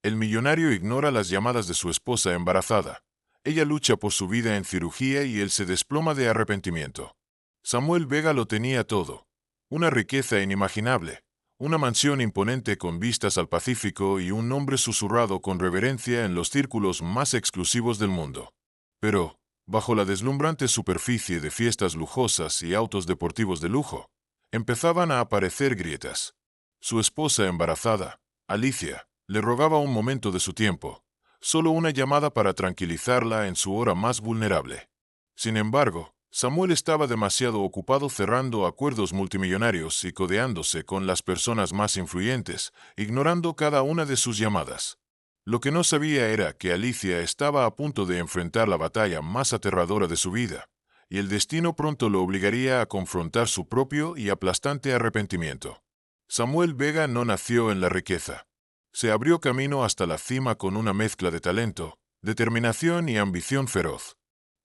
El millonario ignora las llamadas de su esposa embarazada. Ella lucha por su vida en cirugía y él se desploma de arrepentimiento. Samuel Vega lo tenía todo. Una riqueza inimaginable, una mansión imponente con vistas al Pacífico y un nombre susurrado con reverencia en los círculos más exclusivos del mundo. Pero, bajo la deslumbrante superficie de fiestas lujosas y autos deportivos de lujo, empezaban a aparecer grietas. Su esposa embarazada, Alicia, le rogaba un momento de su tiempo, solo una llamada para tranquilizarla en su hora más vulnerable. Sin embargo, Samuel estaba demasiado ocupado cerrando acuerdos multimillonarios y codeándose con las personas más influyentes, ignorando cada una de sus llamadas. Lo que no sabía era que Alicia estaba a punto de enfrentar la batalla más aterradora de su vida, y el destino pronto lo obligaría a confrontar su propio y aplastante arrepentimiento. Samuel Vega no nació en la riqueza. Se abrió camino hasta la cima con una mezcla de talento, determinación y ambición feroz.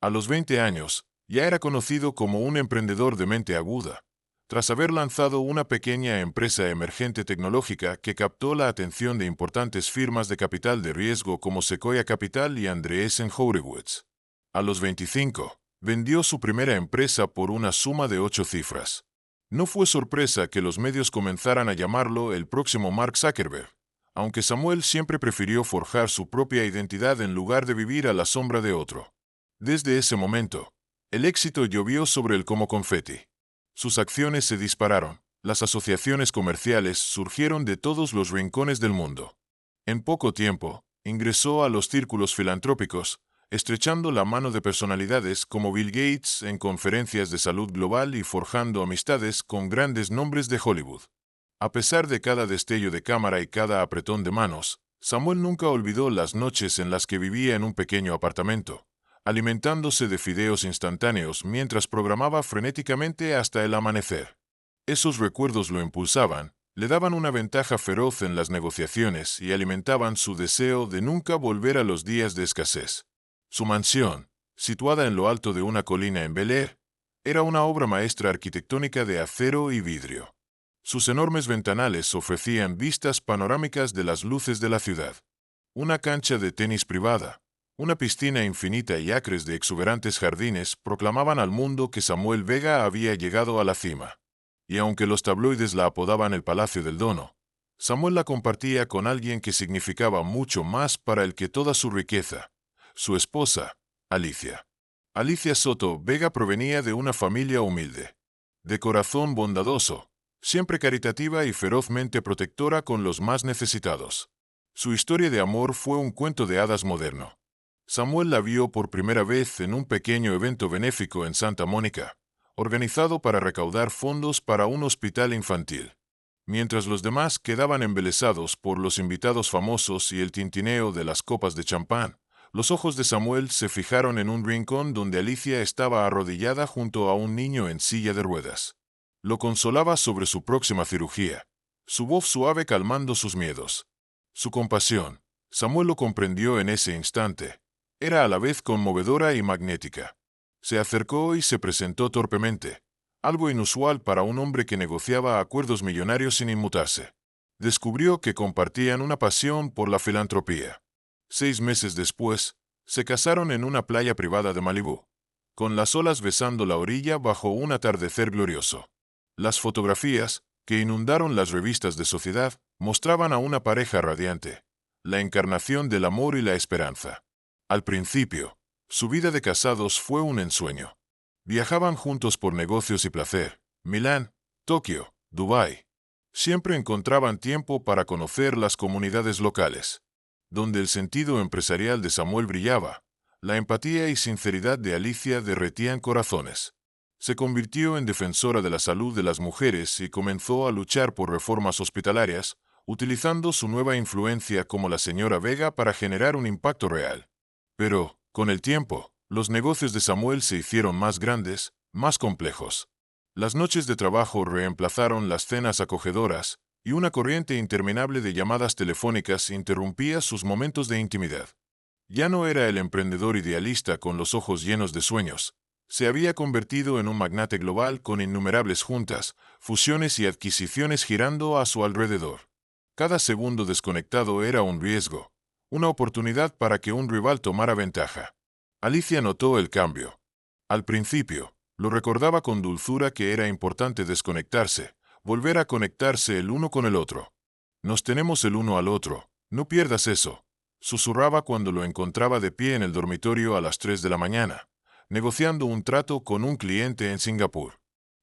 A los 20 años, ya era conocido como un emprendedor de mente aguda, tras haber lanzado una pequeña empresa emergente tecnológica que captó la atención de importantes firmas de capital de riesgo como Sequoia Capital y Andreessen Horowitz. A los 25, vendió su primera empresa por una suma de 8 cifras. No fue sorpresa que los medios comenzaran a llamarlo el próximo Mark Zuckerberg, aunque Samuel siempre prefirió forjar su propia identidad en lugar de vivir a la sombra de otro. Desde ese momento, el éxito llovió sobre él como confeti. Sus acciones se dispararon, las asociaciones comerciales surgieron de todos los rincones del mundo. En poco tiempo, ingresó a los círculos filantrópicos, estrechando la mano de personalidades como Bill Gates en conferencias de salud global y forjando amistades con grandes nombres de Hollywood. A pesar de cada destello de cámara y cada apretón de manos, Samuel nunca olvidó las noches en las que vivía en un pequeño apartamento, alimentándose de fideos instantáneos mientras programaba frenéticamente hasta el amanecer. Esos recuerdos lo impulsaban, le daban una ventaja feroz en las negociaciones y alimentaban su deseo de nunca volver a los días de escasez. Su mansión, situada en lo alto de una colina en Bel Air, era una obra maestra arquitectónica de acero y vidrio. Sus enormes ventanales ofrecían vistas panorámicas de las luces de la ciudad. Una cancha de tenis privada, una piscina infinita y acres de exuberantes jardines proclamaban al mundo que Samuel Vega había llegado a la cima. Y aunque los tabloides la apodaban el Palacio del Dono, Samuel la compartía con alguien que significaba mucho más para él que toda su riqueza, su esposa, Alicia. Alicia Soto Vega provenía de una familia humilde, de corazón bondadoso, siempre caritativa y ferozmente protectora con los más necesitados. Su historia de amor fue un cuento de hadas moderno. Samuel la vio por primera vez en un pequeño evento benéfico en Santa Mónica, organizado para recaudar fondos para un hospital infantil. Mientras los demás quedaban embelesados por los invitados famosos y el tintineo de las copas de champán, los ojos de Samuel se fijaron en un rincón donde Alicia estaba arrodillada junto a un niño en silla de ruedas. Lo consolaba sobre su próxima cirugía, su voz suave calmando sus miedos. Su compasión, Samuel lo comprendió en ese instante, era a la vez conmovedora y magnética. Se acercó y se presentó torpemente, algo inusual para un hombre que negociaba acuerdos millonarios sin inmutarse. Descubrió que compartían una pasión por la filantropía. 6 meses después, se casaron en una playa privada de Malibú, con las olas besando la orilla bajo un atardecer glorioso. Las fotografías, que inundaron las revistas de sociedad, mostraban a una pareja radiante, la encarnación del amor y la esperanza. Al principio, su vida de casados fue un ensueño. Viajaban juntos por negocios y placer, Milán, Tokio, Dubái. Siempre encontraban tiempo para conocer las comunidades locales, donde el sentido empresarial de Samuel brillaba. La empatía y sinceridad de Alicia derretían corazones. Se convirtió en defensora de la salud de las mujeres y comenzó a luchar por reformas hospitalarias, utilizando su nueva influencia como la señora Vega para generar un impacto real. Pero, con el tiempo, los negocios de Samuel se hicieron más grandes, más complejos. Las noches de trabajo reemplazaron las cenas acogedoras, y una corriente interminable de llamadas telefónicas interrumpía sus momentos de intimidad. Ya no era el emprendedor idealista con los ojos llenos de sueños. Se había convertido en un magnate global con innumerables juntas, fusiones y adquisiciones girando a su alrededor. Cada segundo desconectado era un riesgo, una oportunidad para que un rival tomara ventaja. Alicia notó el cambio. Al principio, lo recordaba con dulzura que era importante desconectarse, volver a conectarse el uno con el otro. Nos tenemos el uno al otro, no pierdas eso, susurraba cuando lo encontraba de pie en el dormitorio a las 3 de la mañana, negociando un trato con un cliente en Singapur.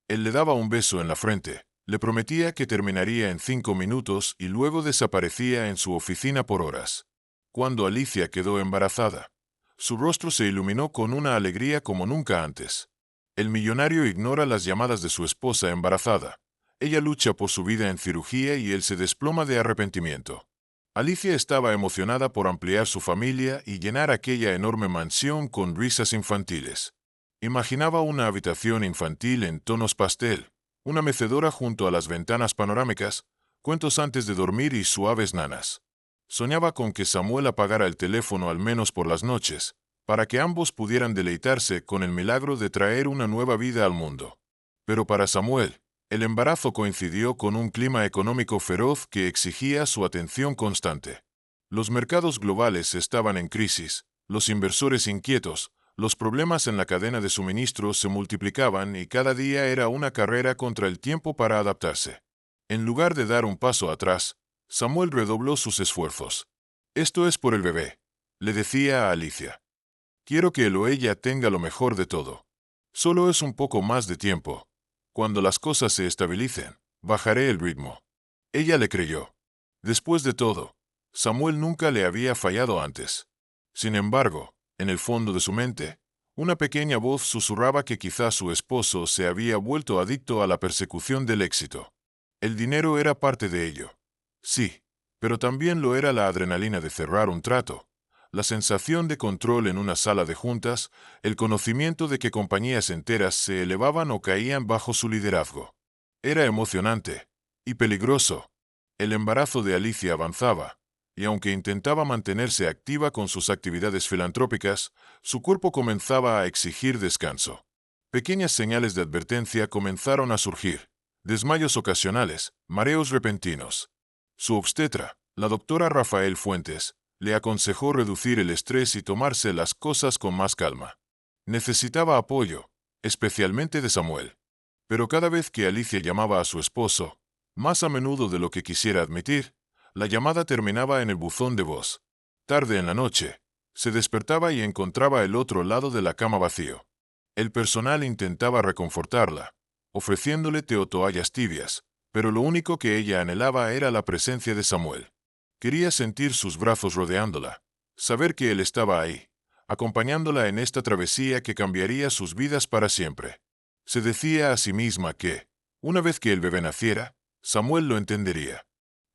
Él le daba un beso en la frente, le prometía que terminaría en 5 minutos y luego desaparecía en su oficina por horas. Cuando Alicia quedó embarazada, su rostro se iluminó con una alegría como nunca antes. El millonario ignora las llamadas de su esposa embarazada. Ella lucha por su vida en cirugía y él se desploma de arrepentimiento. Alicia estaba emocionada por ampliar su familia y llenar aquella enorme mansión con risas infantiles. Imaginaba una habitación infantil en tonos pastel, una mecedora junto a las ventanas panorámicas, cuentos antes de dormir y suaves nanas. Soñaba con que Samuel apagara el teléfono al menos por las noches, para que ambos pudieran deleitarse con el milagro de traer una nueva vida al mundo. Pero para Samuel, el embarazo coincidió con un clima económico feroz que exigía su atención constante. Los mercados globales estaban en crisis, los inversores inquietos, los problemas en la cadena de suministro se multiplicaban y cada día era una carrera contra el tiempo para adaptarse. En lugar de dar un paso atrás, Samuel redobló sus esfuerzos. Esto es por el bebé, le decía a Alicia. Quiero que él o ella tenga lo mejor de todo. Solo es un poco más de tiempo. Cuando las cosas se estabilicen, bajaré el ritmo. Ella le creyó. Después de todo, Samuel nunca le había fallado antes. Sin embargo, en el fondo de su mente, una pequeña voz susurraba que quizás su esposo se había vuelto adicto a la persecución del éxito. El dinero era parte de ello. Sí, pero también lo era la adrenalina de cerrar un trato, la sensación de control en una sala de juntas, el conocimiento de que compañías enteras se elevaban o caían bajo su liderazgo. Era emocionante y peligroso. El embarazo de Alicia avanzaba, y aunque intentaba mantenerse activa con sus actividades filantrópicas, su cuerpo comenzaba a exigir descanso. Pequeñas señales de advertencia comenzaron a surgir, desmayos ocasionales, mareos repentinos. Su obstetra, la doctora Rafael Fuentes, le aconsejó reducir el estrés y tomarse las cosas con más calma. Necesitaba apoyo, especialmente de Samuel. Pero cada vez que Alicia llamaba a su esposo, más a menudo de lo que quisiera admitir, la llamada terminaba en el buzón de voz. Tarde en la noche, se despertaba y encontraba el otro lado de la cama vacío. El personal intentaba reconfortarla, ofreciéndole té o toallas tibias, pero lo único que ella anhelaba era la presencia de Samuel. Quería sentir sus brazos rodeándola, saber que él estaba ahí, acompañándola en esta travesía que cambiaría sus vidas para siempre. Se decía a sí misma que, una vez que el bebé naciera, Samuel lo entendería.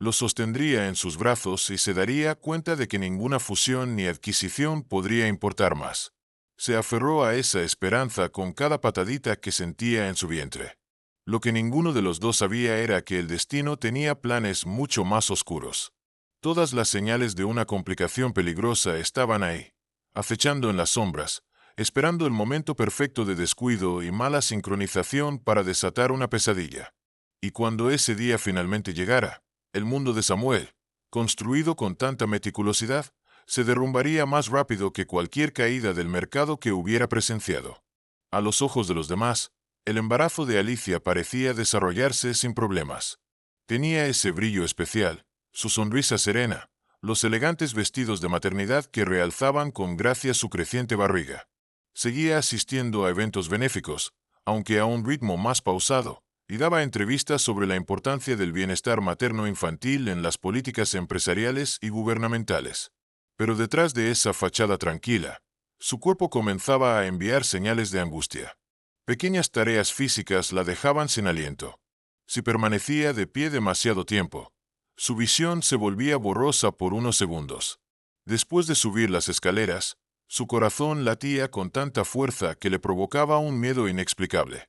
Lo sostendría en sus brazos y se daría cuenta de que ninguna fusión ni adquisición podría importar más. Se aferró a esa esperanza con cada patadita que sentía en su vientre. Lo que ninguno de los dos sabía era que el destino tenía planes mucho más oscuros. Todas las señales de una complicación peligrosa estaban ahí, acechando en las sombras, esperando el momento perfecto de descuido y mala sincronización para desatar una pesadilla. Y cuando ese día finalmente llegara, el mundo de Samuel, construido con tanta meticulosidad, se derrumbaría más rápido que cualquier caída del mercado que hubiera presenciado. A los ojos de los demás, el embarazo de Alicia parecía desarrollarse sin problemas. Tenía ese brillo especial, su sonrisa serena, los elegantes vestidos de maternidad que realzaban con gracia su creciente barriga. Seguía asistiendo a eventos benéficos, aunque a un ritmo más pausado, y daba entrevistas sobre la importancia del bienestar materno-infantil en las políticas empresariales y gubernamentales. Pero detrás de esa fachada tranquila, su cuerpo comenzaba a enviar señales de angustia. Pequeñas tareas físicas la dejaban sin aliento. Si permanecía de pie demasiado tiempo, su visión se volvía borrosa por unos segundos. Después de subir las escaleras, su corazón latía con tanta fuerza que le provocaba un miedo inexplicable.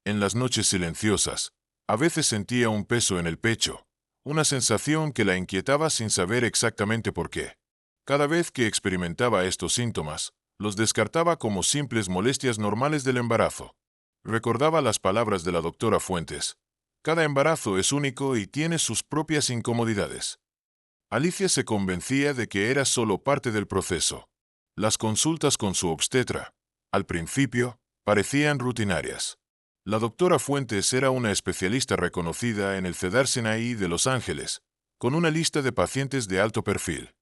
En las noches silenciosas, a veces sentía un peso en el pecho, una sensación que la inquietaba sin saber exactamente por qué. Cada vez que experimentaba estos síntomas, los descartaba como simples molestias normales del embarazo. Recordaba las palabras de la doctora Fuentes. Cada embarazo es único y tiene sus propias incomodidades. Alicia se convencía de que era solo parte del proceso. Las consultas con su obstetra, al principio, parecían rutinarias. La doctora Fuentes era una especialista reconocida en el Cedar Sinai de Los Ángeles, con una lista de pacientes de alto perfil.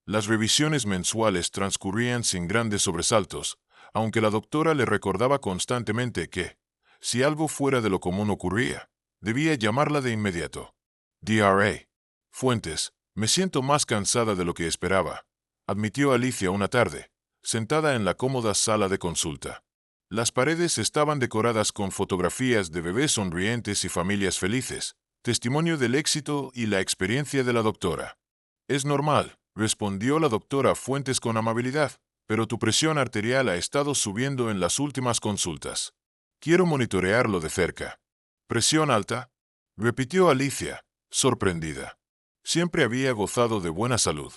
Las revisiones mensuales transcurrían sin grandes sobresaltos, aunque la doctora le recordaba constantemente que, si algo fuera de lo común ocurría, debía llamarla de inmediato. Dra. Fuentes, me siento más cansada de lo que esperaba, admitió Alicia una tarde, sentada en la cómoda sala de consulta. Las paredes estaban decoradas con fotografías de bebés sonrientes y familias felices, testimonio del éxito y la experiencia de la doctora. Es normal, respondió la doctora Fuentes con amabilidad, pero tu presión arterial ha estado subiendo en las últimas consultas. Quiero monitorearlo de cerca. ¿Presión alta?, repitió Alicia, sorprendida. Siempre había gozado de buena salud.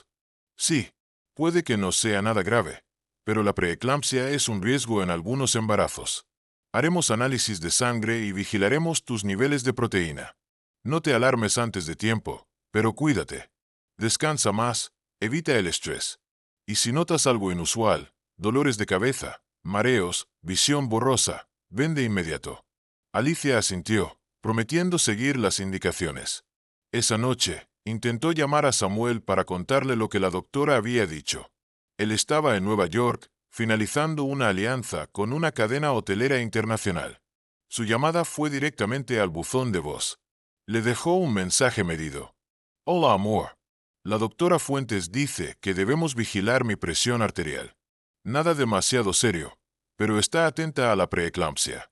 Sí, puede que no sea nada grave, pero la preeclampsia es un riesgo en algunos embarazos. Haremos análisis de sangre y vigilaremos tus niveles de proteína. No te alarmes antes de tiempo, pero cuídate. Descansa más, evita el estrés. Y si notas algo inusual, dolores de cabeza, mareos, visión borrosa, ven de inmediato. Alicia asintió, prometiendo seguir las indicaciones. Esa noche, intentó llamar a Samuel para contarle lo que la doctora había dicho. Él estaba en Nueva York, finalizando una alianza con una cadena hotelera internacional. Su llamada fue directamente al buzón de voz. Le dejó un mensaje medido. Hola, amor. La doctora Fuentes dice que debemos vigilar mi presión arterial. Nada demasiado serio, pero está atenta a la preeclampsia.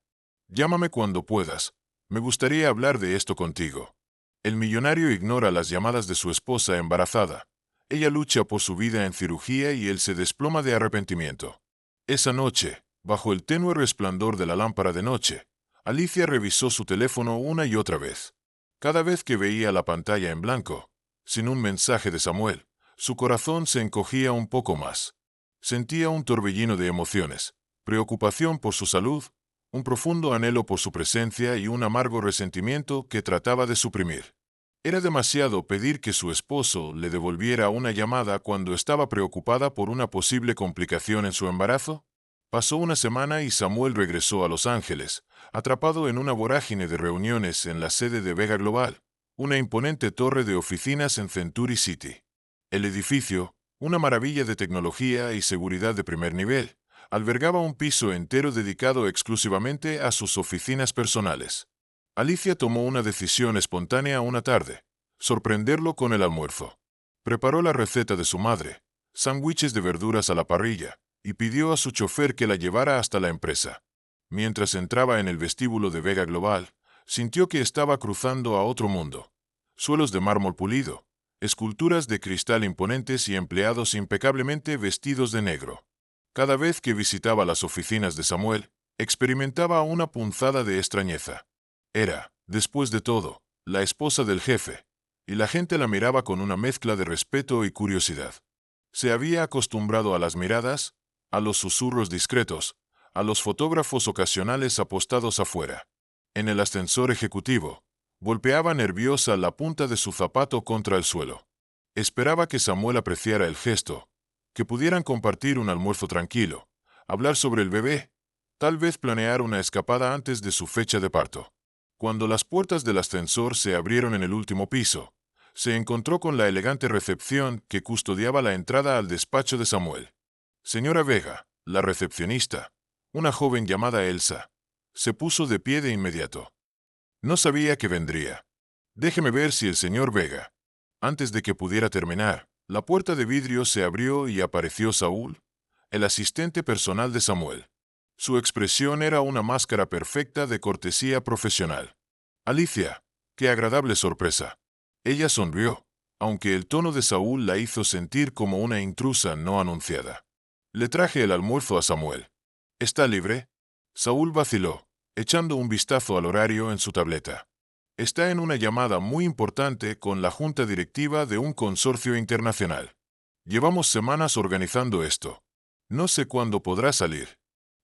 Llámame cuando puedas. Me gustaría hablar de esto contigo. El millonario ignora las llamadas de su esposa embarazada. Ella lucha por su vida en cirugía y él se desploma de arrepentimiento. Esa noche, bajo el tenue resplandor de la lámpara de noche, Alicia revisó su teléfono una y otra vez. Cada vez que veía la pantalla en blanco, sin un mensaje de Samuel, su corazón se encogía un poco más. Sentía un torbellino de emociones, preocupación por su salud, un profundo anhelo por su presencia y un amargo resentimiento que trataba de suprimir. ¿Era demasiado pedir que su esposo le devolviera una llamada cuando estaba preocupada por una posible complicación en su embarazo? Pasó una semana y Samuel regresó a Los Ángeles, atrapado en una vorágine de reuniones en la sede de Vega Global, una imponente torre de oficinas en Century City. El edificio, una maravilla de tecnología y seguridad de primer nivel, albergaba un piso entero dedicado exclusivamente a sus oficinas personales. Alicia tomó una decisión espontánea una tarde: sorprenderlo con el almuerzo. Preparó la receta de su madre, sándwiches de verduras a la parrilla, y pidió a su chofer que la llevara hasta la empresa. Mientras entraba en el vestíbulo de Vega Global, sintió que estaba cruzando a otro mundo. Suelos de mármol pulido, esculturas de cristal imponentes y empleados impecablemente vestidos de negro. Cada vez que visitaba las oficinas de Samuel, experimentaba una punzada de extrañeza. Era, después de todo, la esposa del jefe, y la gente la miraba con una mezcla de respeto y curiosidad. Se había acostumbrado a las miradas, a los susurros discretos, a los fotógrafos ocasionales apostados afuera. En el ascensor ejecutivo, golpeaba nerviosa la punta de su zapato contra el suelo. Esperaba que Samuel apreciara el gesto, que pudieran compartir un almuerzo tranquilo, hablar sobre el bebé, tal vez planear una escapada antes de su fecha de parto. Cuando las puertas del ascensor se abrieron en el último piso, se encontró con la elegante recepción que custodiaba la entrada al despacho de Samuel. Señora Vega, la recepcionista, una joven llamada Elsa, se puso de pie de inmediato. No sabía que vendría. Déjeme ver si el señor Vega. Antes de que pudiera terminar, la puerta de vidrio se abrió y apareció Saúl, el asistente personal de Samuel. Su expresión era una máscara perfecta de cortesía profesional. Alicia, qué agradable sorpresa. Ella sonrió, aunque el tono de Saúl la hizo sentir como una intrusa no anunciada. Le traje el almuerzo a Samuel. ¿Está libre? Saúl vaciló, echando un vistazo al horario en su tableta. Está en una llamada muy importante con la junta directiva de un consorcio internacional. Llevamos semanas organizando esto. No sé cuándo podrá salir.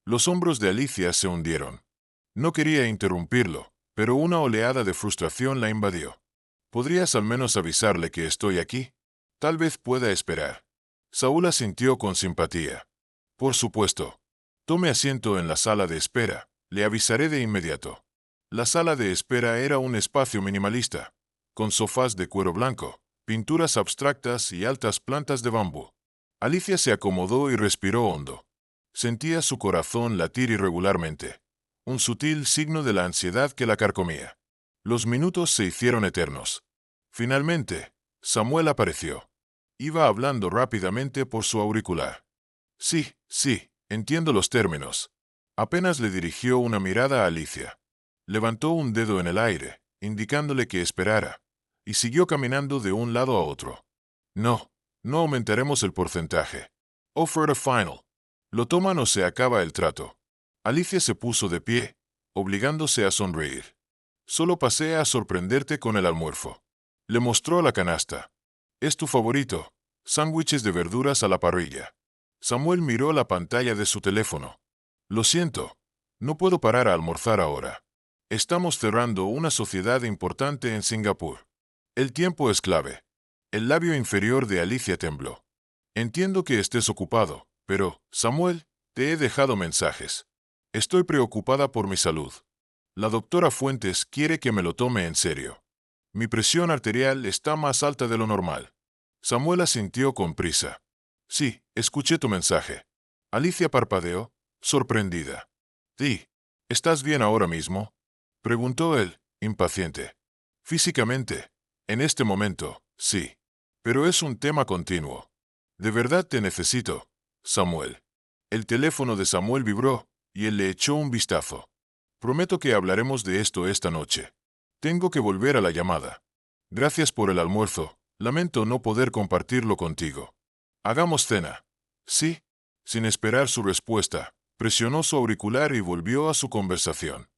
Los hombros de Alicia se hundieron. No quería interrumpirlo, pero una oleada de frustración la invadió. ¿Podrías al menos avisarle que estoy aquí? Tal vez pueda esperar. Saúl asintió con simpatía. Por supuesto. Tome asiento en la sala de espera. Le avisaré de inmediato. La sala de espera era un espacio minimalista, con sofás de cuero blanco, pinturas abstractas y altas plantas de bambú. Alicia se acomodó y respiró hondo. Sentía su corazón latir irregularmente, un sutil signo de la ansiedad que la carcomía. Los minutos se hicieron eternos. Finalmente, Samuel apareció. Iba hablando rápidamente por su auricular. Sí, entiendo los términos. Apenas le dirigió una mirada a Alicia. Levantó un dedo en el aire, indicándole que esperara, y siguió caminando de un lado a otro. No aumentaremos el porcentaje. Offer a final. Lo toman o se acaba el trato. Alicia se puso de pie, obligándose a sonreír. Solo pasé a sorprenderte con el almuerzo. Le mostró la canasta. Es tu favorito. Sándwiches de verduras a la parrilla. Samuel miró la pantalla de su teléfono. Lo siento. No puedo parar a almorzar ahora. Estamos cerrando una sociedad importante en Singapur. El tiempo es clave. El labio inferior de Alicia tembló. Entiendo que estés ocupado, pero, Samuel, te he dejado mensajes. Estoy preocupada por mi salud. La doctora Fuentes quiere que me lo tome en serio. Mi presión arterial está más alta de lo normal. Samuel asintió con prisa. Sí, escuché tu mensaje. Alicia parpadeó, sorprendida. Sí, ¿estás bien ahora mismo? Preguntó él, impaciente. Físicamente, en este momento, sí. Pero es un tema continuo. De verdad te necesito, Samuel. El teléfono de Samuel vibró, y él le echó un vistazo. Prometo que hablaremos de esto esta noche. Tengo que volver a la llamada. Gracias por el almuerzo. Lamento no poder compartirlo contigo. Hagamos cena. Sí. Sin esperar su respuesta, presionó su auricular y volvió a su conversación.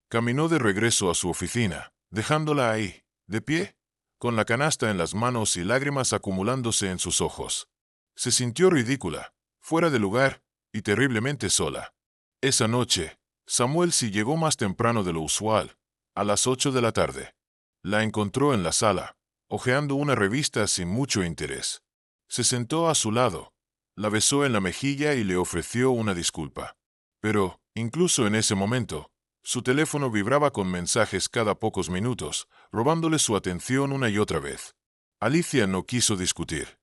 Caminó de regreso a su oficina, dejándola ahí, de pie, con la canasta en las manos y lágrimas acumulándose en sus ojos. Se sintió ridícula, fuera de lugar, y terriblemente sola. Esa noche, Samuel sí llegó más temprano de lo usual, a las 8 de la tarde. La encontró en la sala, hojeando una revista sin mucho interés. Se sentó a su lado, la besó en la mejilla y le ofreció una disculpa. Pero, incluso en ese momento, su teléfono vibraba con mensajes cada pocos minutos, robándole su atención una y otra vez. Alicia no quiso discutir.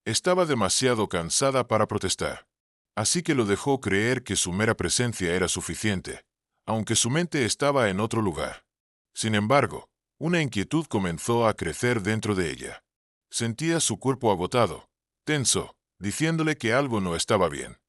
Estaba demasiado cansada para protestar. Así que lo dejó creer que su mera presencia era suficiente, aunque su mente estaba en otro lugar. Sin embargo, una inquietud comenzó a crecer dentro de ella. Sentía su cuerpo agotado, tenso, diciéndole que algo no estaba bien.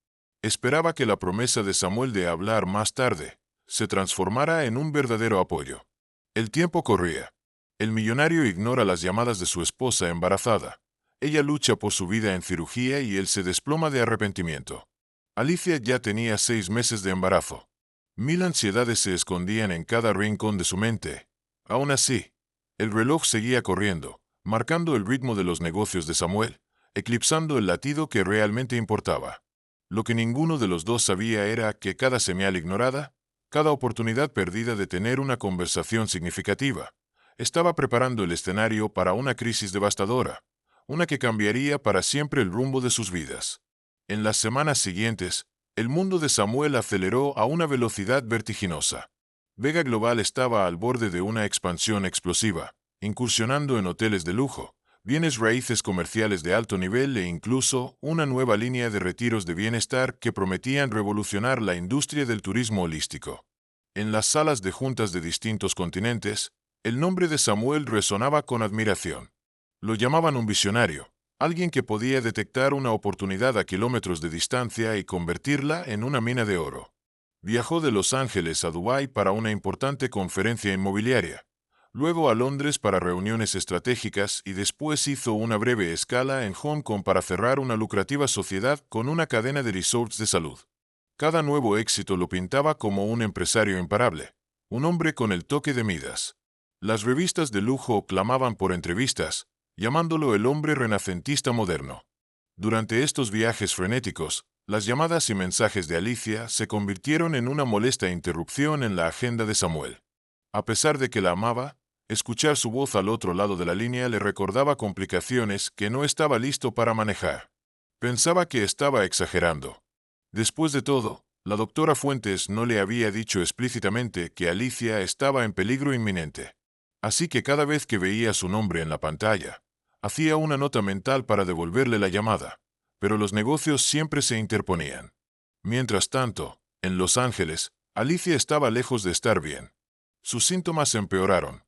Esperaba que la promesa de Samuel de hablar más tarde se transformara en un verdadero apoyo. El tiempo corría. El millonario ignora las llamadas de su esposa embarazada. Ella lucha por su vida en cirugía y él se desploma de arrepentimiento. Alicia ya tenía 6 meses de embarazo. 1000 ansiedades se escondían en cada rincón de su mente. Aún así, el reloj seguía corriendo, marcando el ritmo de los negocios de Samuel, eclipsando el latido que realmente importaba. Lo que ninguno de los dos sabía era que cada señal ignorada, cada oportunidad perdida de tener una conversación significativa, estaba preparando el escenario para una crisis devastadora, una que cambiaría para siempre el rumbo de sus vidas. En las semanas siguientes, el mundo de Samuel aceleró a una velocidad vertiginosa. Vega Global estaba al borde de una expansión explosiva, incursionando en hoteles de lujo, bienes raíces comerciales de alto nivel e incluso una nueva línea de retiros de bienestar que prometían revolucionar la industria del turismo holístico. En las salas de juntas de distintos continentes, el nombre de Samuel resonaba con admiración. Lo llamaban un visionario, alguien que podía detectar una oportunidad a kilómetros de distancia y convertirla en una mina de oro. Viajó de Los Ángeles a Dubái para una importante conferencia inmobiliaria, luego a Londres para reuniones estratégicas y después hizo una breve escala en Hong Kong para cerrar una lucrativa sociedad con una cadena de resorts de salud. Cada nuevo éxito lo pintaba como un empresario imparable, un hombre con el toque de Midas. Las revistas de lujo clamaban por entrevistas, llamándolo el hombre renacentista moderno. Durante estos viajes frenéticos, las llamadas y mensajes de Alicia se convirtieron en una molesta interrupción en la agenda de Samuel. A pesar de que la amaba, Escuchar su voz al otro lado de la línea le recordaba complicaciones que no estaba listo para manejar. Pensaba que estaba exagerando. Después de todo, la doctora Fuentes no le había dicho explícitamente que Alicia estaba en peligro inminente. Así que cada vez que veía su nombre en la pantalla, hacía una nota mental para devolverle la llamada, pero los negocios siempre se interponían. Mientras tanto, en Los Ángeles, Alicia estaba lejos de estar bien. Sus síntomas empeoraron.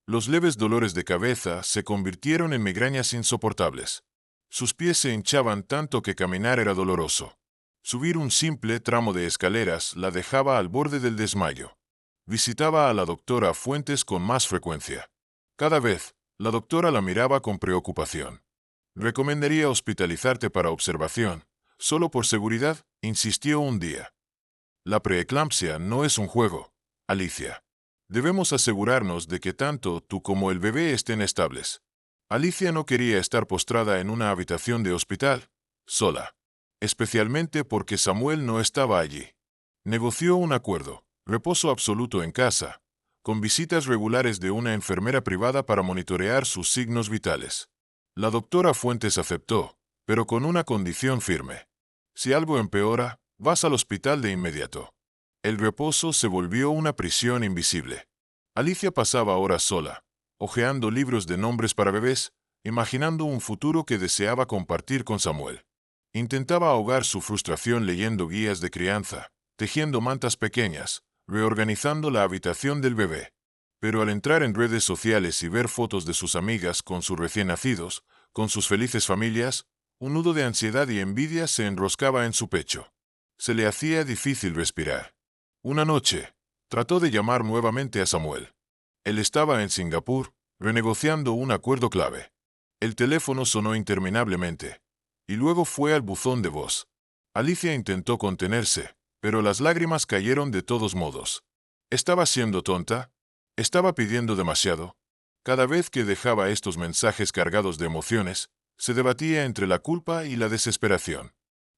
Los leves dolores de cabeza se convirtieron en migrañas insoportables. Sus pies se hinchaban tanto que caminar era doloroso. Subir un simple tramo de escaleras la dejaba al borde del desmayo. Visitaba a la doctora Fuentes con más frecuencia. Cada vez, la doctora la miraba con preocupación. Recomendaría hospitalizarte para observación. Solo por seguridad, insistió un día. La preeclampsia no es un juego, Alicia. Debemos asegurarnos de que tanto tú como el bebé estén estables. Alicia no quería estar postrada en una habitación de hospital, sola. Especialmente porque Samuel no estaba allí. Negoció un acuerdo, reposo absoluto en casa, con visitas regulares de una enfermera privada para monitorear sus signos vitales. La doctora Fuentes aceptó, pero con una condición firme. Si algo empeora, vas al hospital de inmediato. El reposo se volvió una prisión invisible. Alicia pasaba horas sola, hojeando libros de nombres para bebés, imaginando un futuro que deseaba compartir con Samuel. Intentaba ahogar su frustración leyendo guías de crianza, tejiendo mantas pequeñas, reorganizando la habitación del bebé. Pero al entrar en redes sociales y ver fotos de sus amigas con sus recién nacidos, con sus felices familias, un nudo de ansiedad y envidia se enroscaba en su pecho. Se le hacía difícil respirar. Una noche, trató de llamar nuevamente a Samuel. Él estaba en Singapur, renegociando un acuerdo clave. El teléfono sonó interminablemente, y luego fue al buzón de voz. Alicia intentó contenerse, pero las lágrimas cayeron de todos modos. ¿Estaba siendo tonta? ¿Estaba pidiendo demasiado? Cada vez que dejaba estos mensajes cargados de emociones, se debatía entre la culpa y la desesperación.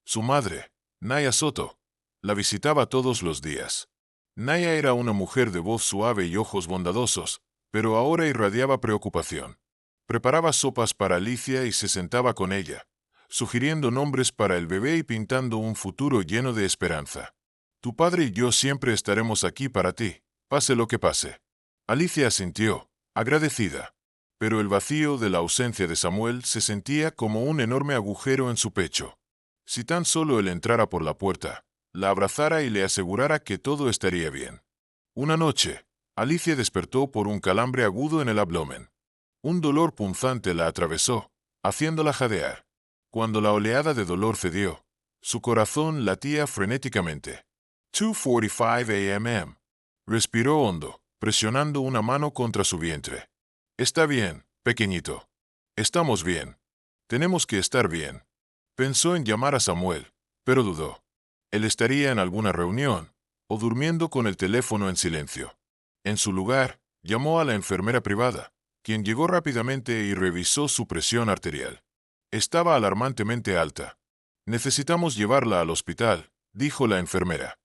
Su madre, Naya Soto, la visitaba todos los días. Naya era una mujer de voz suave y ojos bondadosos, pero ahora irradiaba preocupación. Preparaba sopas para Alicia y se sentaba con ella, sugiriendo nombres para el bebé y pintando un futuro lleno de esperanza. Tu padre y yo siempre estaremos aquí para ti, pase lo que pase. Alicia asintió, agradecida, pero el vacío de la ausencia de Samuel se sentía como un enorme agujero en su pecho. Si tan solo él entrara por la puerta, la abrazara y le asegurara que todo estaría bien. Una noche, Alicia despertó por un calambre agudo en el abdomen. Un dolor punzante la atravesó, haciéndola jadear. Cuando la oleada de dolor cedió, su corazón latía frenéticamente. 2:45 a.m. Respiró hondo, presionando una mano contra su vientre. Está bien, pequeñito. Estamos bien. Tenemos que estar bien. Pensó en llamar a Samuel, pero dudó. Él estaría en alguna reunión, o durmiendo con el teléfono en silencio. En su lugar, llamó a la enfermera privada, quien llegó rápidamente y revisó su presión arterial. Estaba alarmantemente alta. Necesitamos llevarla al hospital, dijo la enfermera.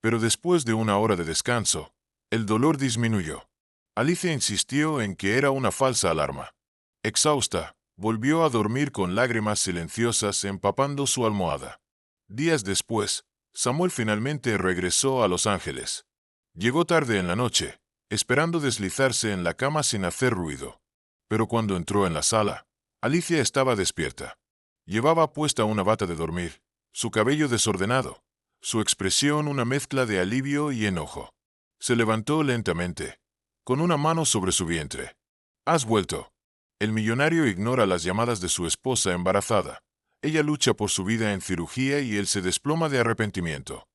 Pero después de una hora de descanso, el dolor disminuyó. Alicia insistió en que era una falsa alarma. Exhausta, volvió a dormir con lágrimas silenciosas empapando su almohada. Días después, Samuel finalmente regresó a Los Ángeles. Llegó tarde en la noche, esperando deslizarse en la cama sin hacer ruido. Pero cuando entró en la sala, Alicia estaba despierta. Llevaba puesta una bata de dormir, su cabello desordenado, su expresión una mezcla de alivio y enojo. Se levantó lentamente, con una mano sobre su vientre. «¿Has vuelto?» El millonario ignora las llamadas de su esposa embarazada. Ella lucha por su vida en cirugía y él se desploma de arrepentimiento.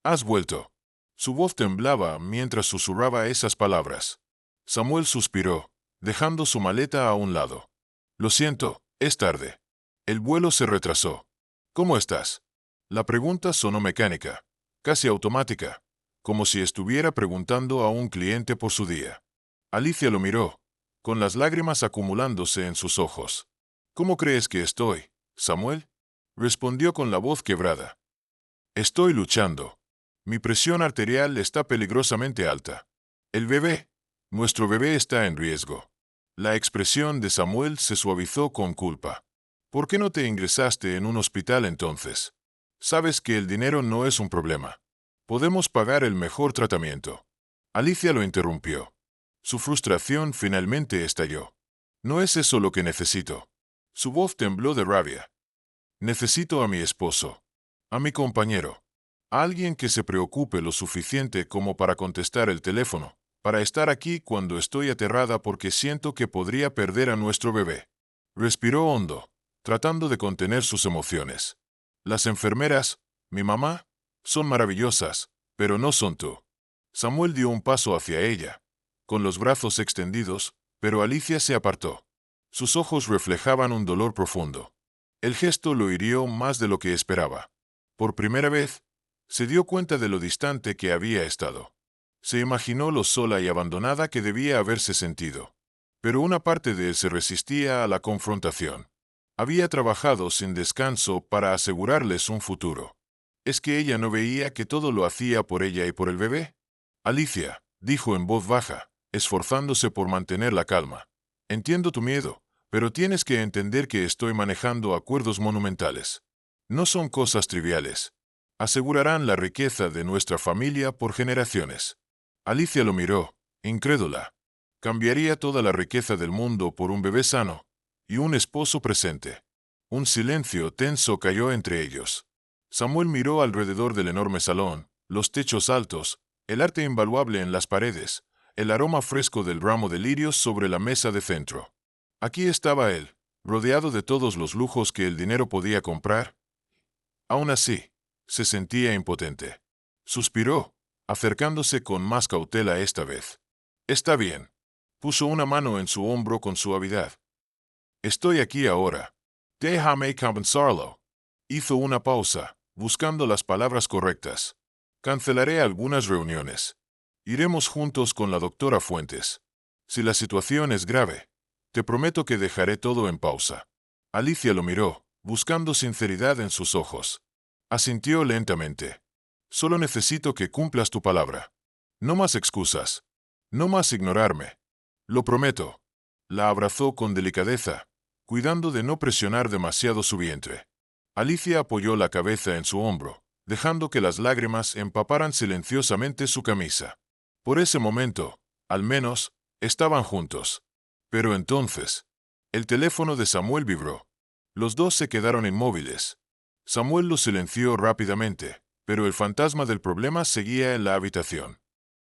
«¿Has vuelto?» Su voz temblaba mientras susurraba esas palabras. Samuel suspiró, dejando su maleta a un lado. «Lo siento, es tarde. El vuelo se retrasó. ¿Cómo estás?» La pregunta sonó mecánica, casi automática, como si estuviera preguntando a un cliente por su día. Alicia lo miró, con las lágrimas acumulándose en sus ojos. «¿Cómo crees que estoy, Samuel?» Respondió con la voz quebrada. «Estoy luchando. Mi presión arterial está peligrosamente alta. El bebé», Nuestro bebé está en riesgo. La expresión de Samuel se suavizó con culpa. ¿Por qué no te ingresaste en un hospital entonces? Sabes que el dinero no es un problema. Podemos pagar el mejor tratamiento. Alicia lo interrumpió. Su frustración finalmente estalló. No es eso lo que necesito. Su voz tembló de rabia. Necesito a mi esposo, a mi compañero, a alguien que se preocupe lo suficiente como para contestar el teléfono, para estar aquí cuando estoy aterrada porque siento que podría perder a nuestro bebé. Respiró hondo, tratando de contener sus emociones. Las enfermeras, mi mamá, son maravillosas, pero no son tú. Samuel dio un paso hacia ella, con los brazos extendidos, pero Alicia se apartó. Sus ojos reflejaban un dolor profundo. El gesto lo hirió más de lo que esperaba. Por primera vez, se dio cuenta de lo distante que había estado. Se imaginó lo sola y abandonada que debía haberse sentido. Pero una parte de él se resistía a la confrontación. Había trabajado sin descanso para asegurarles un futuro. ¿Es que ella no veía que todo lo hacía por ella y por el bebé? Alicia, dijo en voz baja, esforzándose por mantener la calma. Entiendo tu miedo, pero tienes que entender que estoy manejando acuerdos monumentales. No son cosas triviales. Asegurarán la riqueza de nuestra familia por generaciones. Alicia lo miró, incrédula. Cambiaría toda la riqueza del mundo por un bebé sano y un esposo presente. Un silencio tenso cayó entre ellos. Samuel miró alrededor del enorme salón, los techos altos, el arte invaluable en las paredes, el aroma fresco del ramo de lirios sobre la mesa de centro. Aquí estaba él, rodeado de todos los lujos que el dinero podía comprar. Aún así, se sentía impotente. Suspiró, acercándose con más cautela esta vez. Está bien. Puso una mano en su hombro con suavidad. Estoy aquí ahora. Déjame compensarlo. Hizo una pausa, buscando las palabras correctas. Cancelaré algunas reuniones. Iremos juntos con la doctora Fuentes. Si la situación es grave, te prometo que dejaré todo en pausa. Alicia lo miró, buscando sinceridad en sus ojos. Asintió lentamente. Solo necesito que cumplas tu palabra. No más excusas. No más ignorarme. Lo prometo. La abrazó con delicadeza, cuidando de no presionar demasiado su vientre. Alicia apoyó la cabeza en su hombro, dejando que las lágrimas empaparan silenciosamente su camisa. Por ese momento, al menos, estaban juntos. Pero entonces, el teléfono de Samuel vibró. Los dos se quedaron inmóviles. Samuel lo silenció rápidamente, pero el fantasma del problema seguía en la habitación.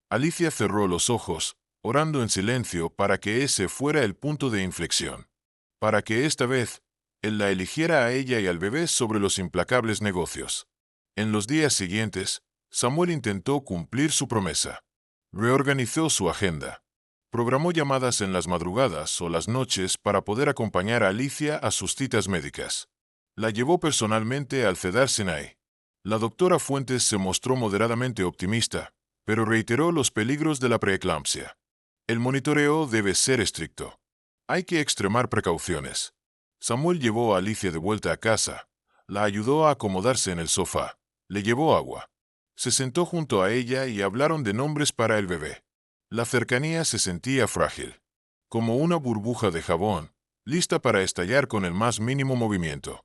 Alicia cerró los ojos, orando en silencio para que ese fuera el punto de inflexión. Para que esta vez, él la eligiera a ella y al bebé sobre los implacables negocios. En los días siguientes, Samuel intentó cumplir su promesa. Reorganizó su agenda. Programó llamadas en las madrugadas o las noches para poder acompañar a Alicia a sus citas médicas. La llevó personalmente al Cedar Sinai. La doctora Fuentes se mostró moderadamente optimista, pero reiteró los peligros de la preeclampsia. El monitoreo debe ser estricto. Hay que extremar precauciones. Samuel llevó a Alicia de vuelta a casa, la ayudó a acomodarse en el sofá, le llevó agua. Se sentó junto a ella y hablaron de nombres para el bebé. La cercanía se sentía frágil, como una burbuja de jabón, lista para estallar con el más mínimo movimiento.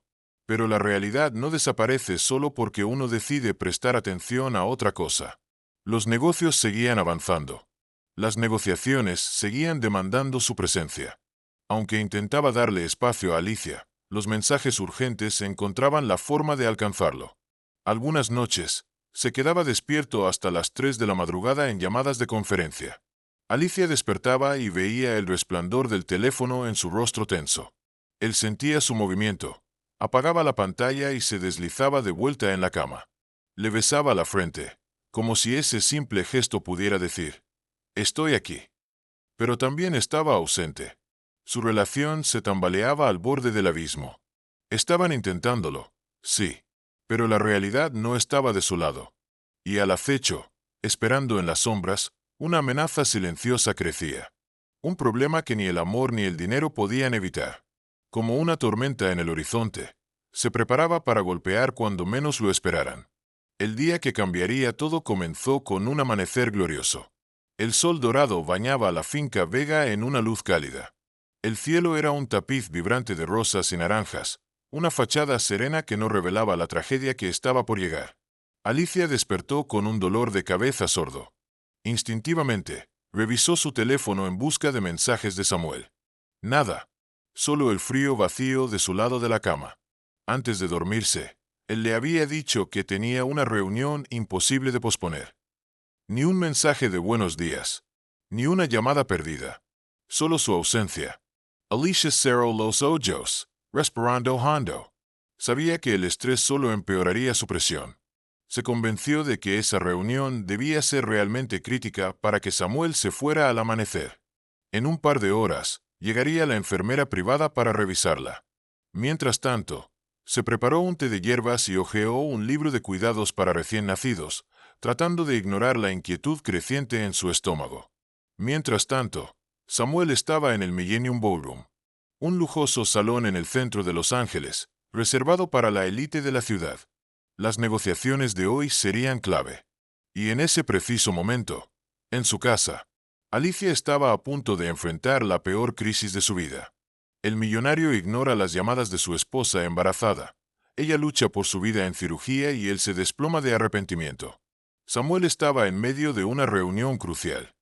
Pero la realidad no desaparece solo porque uno decide prestar atención a otra cosa. Los negocios seguían avanzando. Las negociaciones seguían demandando su presencia. Aunque intentaba darle espacio a Alicia, los mensajes urgentes encontraban la forma de alcanzarlo. Algunas noches, se quedaba despierto hasta las 3 de la madrugada en llamadas de conferencia. Alicia despertaba y veía el resplandor del teléfono en su rostro tenso. Él sentía su movimiento, apagaba la pantalla y se deslizaba de vuelta en la cama. Le besaba la frente, como si ese simple gesto pudiera decir, «Estoy aquí». Pero también estaba ausente. Su relación se tambaleaba al borde del abismo. Estaban intentándolo, sí, pero la realidad no estaba de su lado. Y al acecho, esperando en las sombras, una amenaza silenciosa crecía. Un problema que ni el amor ni el dinero podían evitar. Como una tormenta en el horizonte, se preparaba para golpear cuando menos lo esperaran. El día que cambiaría todo comenzó con un amanecer glorioso. El sol dorado bañaba la finca Vega en una luz cálida. El cielo era un tapiz vibrante de rosas y naranjas, una fachada serena que no revelaba la tragedia que estaba por llegar. Alicia despertó con un dolor de cabeza sordo. Instintivamente, revisó su teléfono en busca de mensajes de Samuel. Nada. Solo el frío vacío de su lado de la cama. Antes de dormirse, él le había dicho que tenía una reunión imposible de posponer. Ni un mensaje de buenos días. Ni una llamada perdida. Solo su ausencia. Alicia cerró los ojos, respirando hondo. Sabía que el estrés solo empeoraría su presión. Se convenció de que esa reunión debía ser realmente crítica para que Samuel se fuera al amanecer. En un par de horas, llegaría la enfermera privada para revisarla. Mientras tanto, se preparó un té de hierbas y hojeó un libro de cuidados para recién nacidos, tratando de ignorar la inquietud creciente en su estómago. Mientras tanto, Samuel estaba en el Millennium Ballroom, un lujoso salón en el centro de Los Ángeles, reservado para la élite de la ciudad. Las negociaciones de hoy serían clave. Y en ese preciso momento, en su casa, Alicia estaba a punto de enfrentar la peor crisis de su vida. El millonario ignora las llamadas de su esposa embarazada. Ella lucha por su vida en cirugía y él se desploma de arrepentimiento. Samuel estaba en medio de una reunión crucial.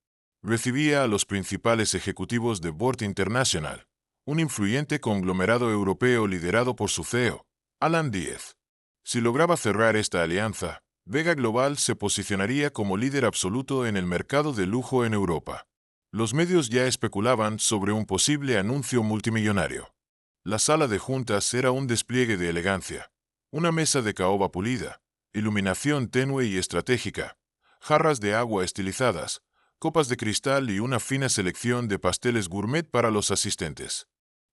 Recibía a los principales ejecutivos de Board International, un influyente conglomerado europeo liderado por su CEO, Alan Diez. Si lograba cerrar esta alianza, Vega Global se posicionaría como líder absoluto en el mercado de lujo en Europa. Los medios ya especulaban sobre un posible anuncio multimillonario. La sala de juntas era un despliegue de elegancia, una mesa de caoba pulida, iluminación tenue y estratégica, jarras de agua estilizadas, copas de cristal y una fina selección de pasteles gourmet para los asistentes.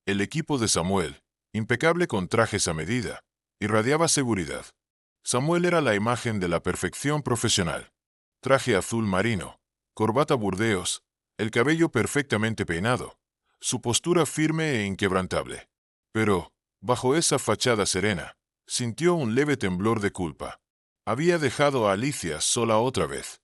El equipo de Samuel, impecable con trajes a medida, irradiaba seguridad. Samuel era la imagen de la perfección profesional. Traje azul marino, corbata burdeos, el cabello perfectamente peinado, su postura firme e inquebrantable. Pero, bajo esa fachada serena, sintió un leve temblor de culpa. Había dejado a Alicia sola otra vez.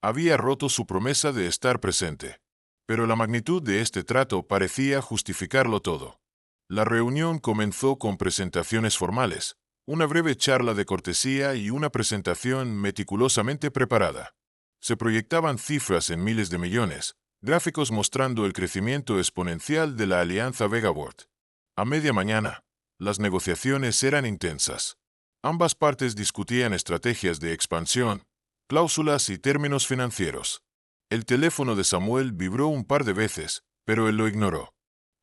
Había roto su promesa de estar presente. Pero la magnitud de este trato parecía justificarlo todo. La reunión comenzó con presentaciones formales, una breve charla de cortesía y una presentación meticulosamente preparada. Se proyectaban cifras en miles de millones, gráficos mostrando el crecimiento exponencial de la alianza Vega-Board. A media mañana, las negociaciones eran intensas. Ambas partes discutían estrategias de expansión, cláusulas y términos financieros. El teléfono de Samuel vibró un par de veces, pero él lo ignoró.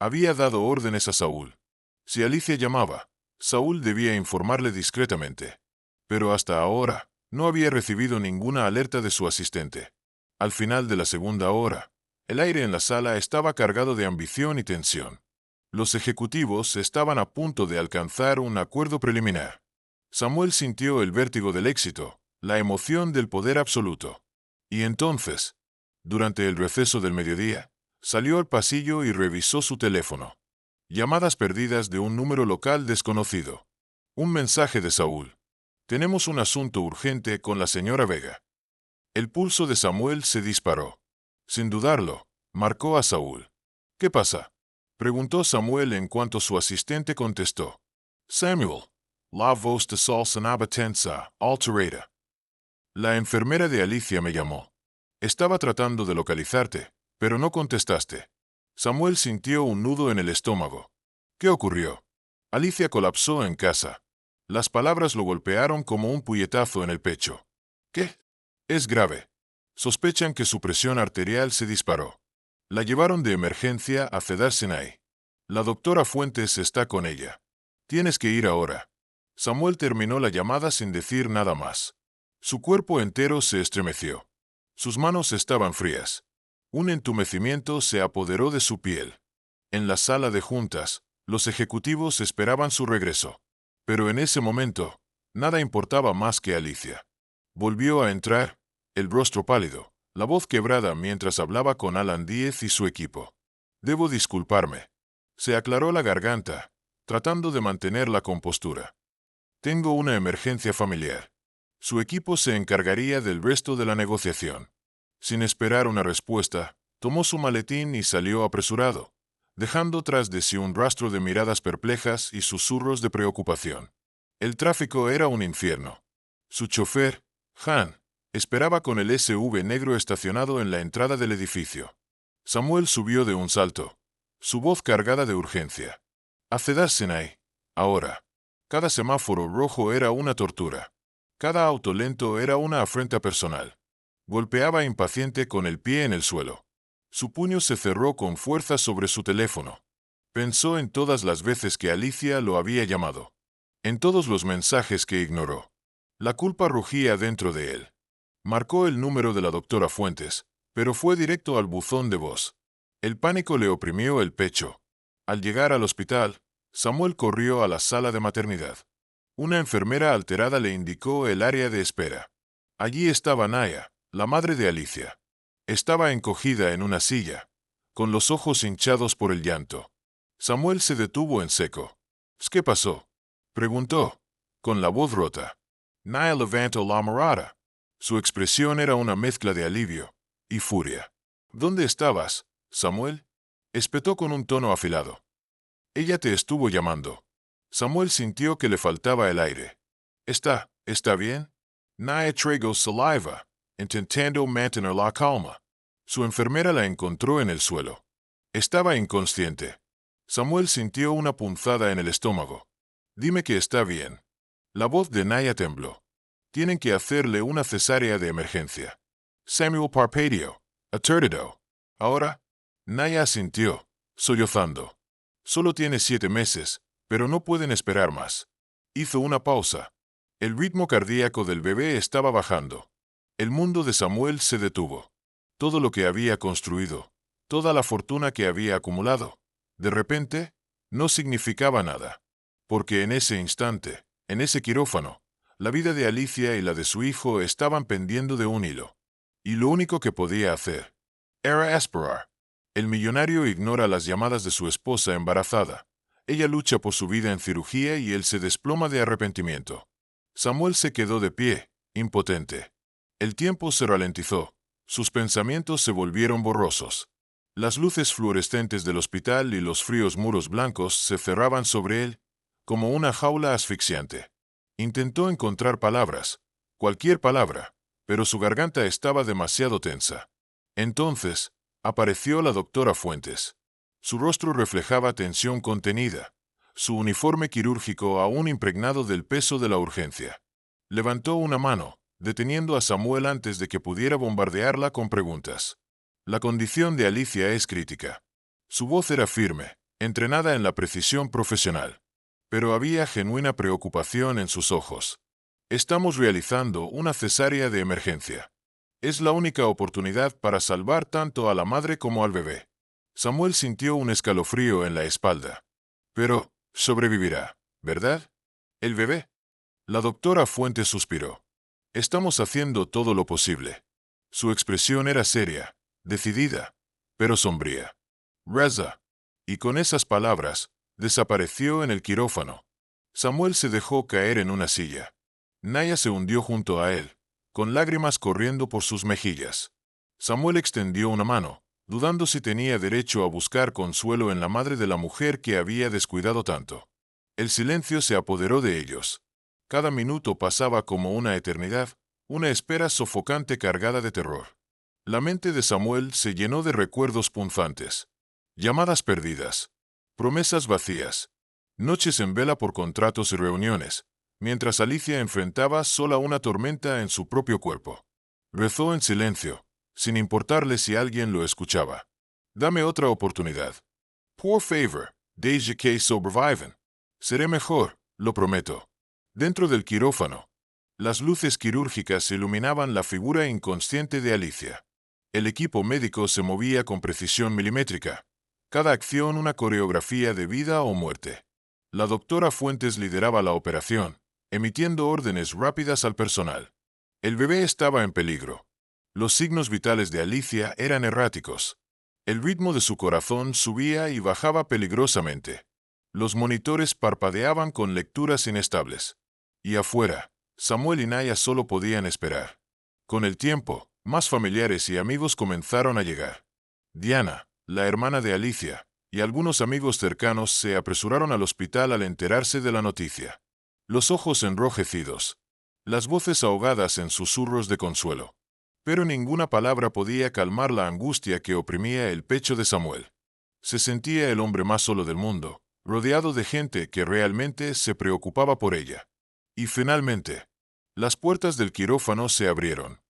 Había dado órdenes a Saúl. Si Alicia llamaba, Saúl debía informarle discretamente. Pero hasta ahora, no había recibido ninguna alerta de su asistente. Al final de la segunda hora, el aire en la sala estaba cargado de ambición y tensión. Los ejecutivos estaban a punto de alcanzar un acuerdo preliminar. Samuel sintió el vértigo del éxito, la emoción del poder absoluto. Y entonces, durante el receso del mediodía, salió al pasillo y revisó su teléfono. Llamadas perdidas de un número local desconocido. Un mensaje de Saúl. Tenemos un asunto urgente con la señora Vega. El pulso de Samuel se disparó. Sin dudarlo, marcó a Saúl. ¿Qué pasa?, preguntó Samuel en cuanto su asistente contestó. Samuel, la voz de Saul sonaba tensa, alterada. La enfermera de Alicia me llamó. Estaba tratando de localizarte, pero no contestaste. Samuel sintió un nudo en el estómago. ¿Qué ocurrió? Alicia colapsó en casa. Las palabras lo golpearon como un puñetazo en el pecho. ¿Qué? Es grave. Sospechan que su presión arterial se disparó. La llevaron de emergencia a Cedar Sinai. La doctora Fuentes está con ella. Tienes que ir ahora. Samuel terminó la llamada sin decir nada más. Su cuerpo entero se estremeció. Sus manos estaban frías. Un entumecimiento se apoderó de su piel. En la sala de juntas, los ejecutivos esperaban su regreso. Pero en ese momento, nada importaba más que Alicia. Volvió a entrar, el rostro pálido, la voz quebrada mientras hablaba con Alan Diez y su equipo. Debo disculparme. Se aclaró la garganta, tratando de mantener la compostura. Tengo una emergencia familiar. Su equipo se encargaría del resto de la negociación. Sin esperar una respuesta, tomó su maletín y salió apresurado, dejando tras de sí un rastro de miradas perplejas y susurros de preocupación. El tráfico era un infierno. Su chofer, Han, esperaba con el SUV negro estacionado en la entrada del edificio. Samuel subió de un salto, su voz cargada de urgencia. Acedásenay, ahora. Cada semáforo rojo era una tortura. Cada auto lento era una afrenta personal. Golpeaba impaciente con el pie en el suelo. Su puño se cerró con fuerza sobre su teléfono. Pensó en todas las veces que Alicia lo había llamado. En todos los mensajes que ignoró. La culpa rugía dentro de él. Marcó el número de la doctora Fuentes, pero fue directo al buzón de voz. El pánico le oprimió el pecho. Al llegar al hospital, Samuel corrió a la sala de maternidad. Una enfermera alterada le indicó el área de espera. Allí estaba Naya, la madre de Alicia. Estaba encogida en una silla, con los ojos hinchados por el llanto. Samuel se detuvo en seco. ¿Qué pasó?, preguntó, con la voz rota. Naya levantó la mirada. Su expresión era una mezcla de alivio y furia. ¿Dónde estabas, Samuel?, espetó con un tono afilado. Ella te estuvo llamando. Samuel sintió que le faltaba el aire. ¿Está bien? Naya tragó saliva, intentando mantener la calma. Su enfermera la encontró en el suelo. Estaba inconsciente. Samuel sintió una punzada en el estómago. Dime que está bien. La voz de Naya tembló. Tienen que hacerle una cesárea de emergencia. Samuel parpadeó, aturdido. Ahora, Naya asintió, sollozando. Solo tiene 7 meses, pero no pueden esperar más. Hizo una pausa. El ritmo cardíaco del bebé estaba bajando. El mundo de Samuel se detuvo. Todo lo que había construido, toda la fortuna que había acumulado, de repente, no significaba nada. Porque en ese instante, en ese quirófano, la vida de Alicia y la de su hijo estaban pendiendo de un hilo. Y lo único que podía hacer era esperar. El millonario ignora las llamadas de su esposa embarazada. Ella lucha por su vida en cirugía y él se desploma de arrepentimiento. Samuel se quedó de pie, impotente. El tiempo se ralentizó. Sus pensamientos se volvieron borrosos. Las luces fluorescentes del hospital y los fríos muros blancos se cerraban sobre él, como una jaula asfixiante. Intentó encontrar palabras, cualquier palabra, pero su garganta estaba demasiado tensa. Entonces, apareció la doctora Fuentes. Su rostro reflejaba tensión contenida, su uniforme quirúrgico aún impregnado del peso de la urgencia. Levantó una mano, deteniendo a Samuel antes de que pudiera bombardearla con preguntas. La condición de Alicia es crítica. Su voz era firme, entrenada en la precisión profesional. Pero había genuina preocupación en sus ojos. Estamos realizando una cesárea de emergencia. Es la única oportunidad para salvar tanto a la madre como al bebé. Samuel sintió un escalofrío en la espalda. Pero, sobrevivirá, ¿verdad? ¿El bebé? La doctora Fuentes suspiró. Estamos haciendo todo lo posible. Su expresión era seria, decidida, pero sombría. Reza. Y con esas palabras, desapareció en el quirófano. Samuel se dejó caer en una silla. Naya se hundió junto a él, con lágrimas corriendo por sus mejillas. Samuel extendió una mano, dudando si tenía derecho a buscar consuelo en la madre de la mujer que había descuidado tanto. El silencio se apoderó de ellos. Cada minuto pasaba como una eternidad, una espera sofocante cargada de terror. La mente de Samuel se llenó de recuerdos punzantes. Llamadas perdidas. Promesas vacías. Noches en vela por contratos y reuniones, mientras Alicia enfrentaba sola una tormenta en su propio cuerpo. Rezó en silencio, sin importarle si alguien lo escuchaba. Dame otra oportunidad. Por favor, desde que sobreviven. Seré mejor, lo prometo. Dentro del quirófano, las luces quirúrgicas iluminaban la figura inconsciente de Alicia. El equipo médico se movía con precisión milimétrica. Cada acción una coreografía de vida o muerte. La doctora Fuentes lideraba la operación, emitiendo órdenes rápidas al personal. El bebé estaba en peligro. Los signos vitales de Alicia eran erráticos. El ritmo de su corazón subía y bajaba peligrosamente. Los monitores parpadeaban con lecturas inestables. Y afuera, Samuel y Naya solo podían esperar. Con el tiempo, Más familiares y amigos comenzaron a llegar. Diana, la hermana de Alicia, y algunos amigos cercanos se apresuraron al hospital al enterarse de la noticia. Los ojos enrojecidos, las voces ahogadas en susurros de consuelo. Pero ninguna palabra podía calmar la angustia que oprimía el pecho de Samuel. Se sentía el hombre más solo del mundo, rodeado de gente que realmente se preocupaba por ella. Y finalmente, las puertas del quirófano se abrieron.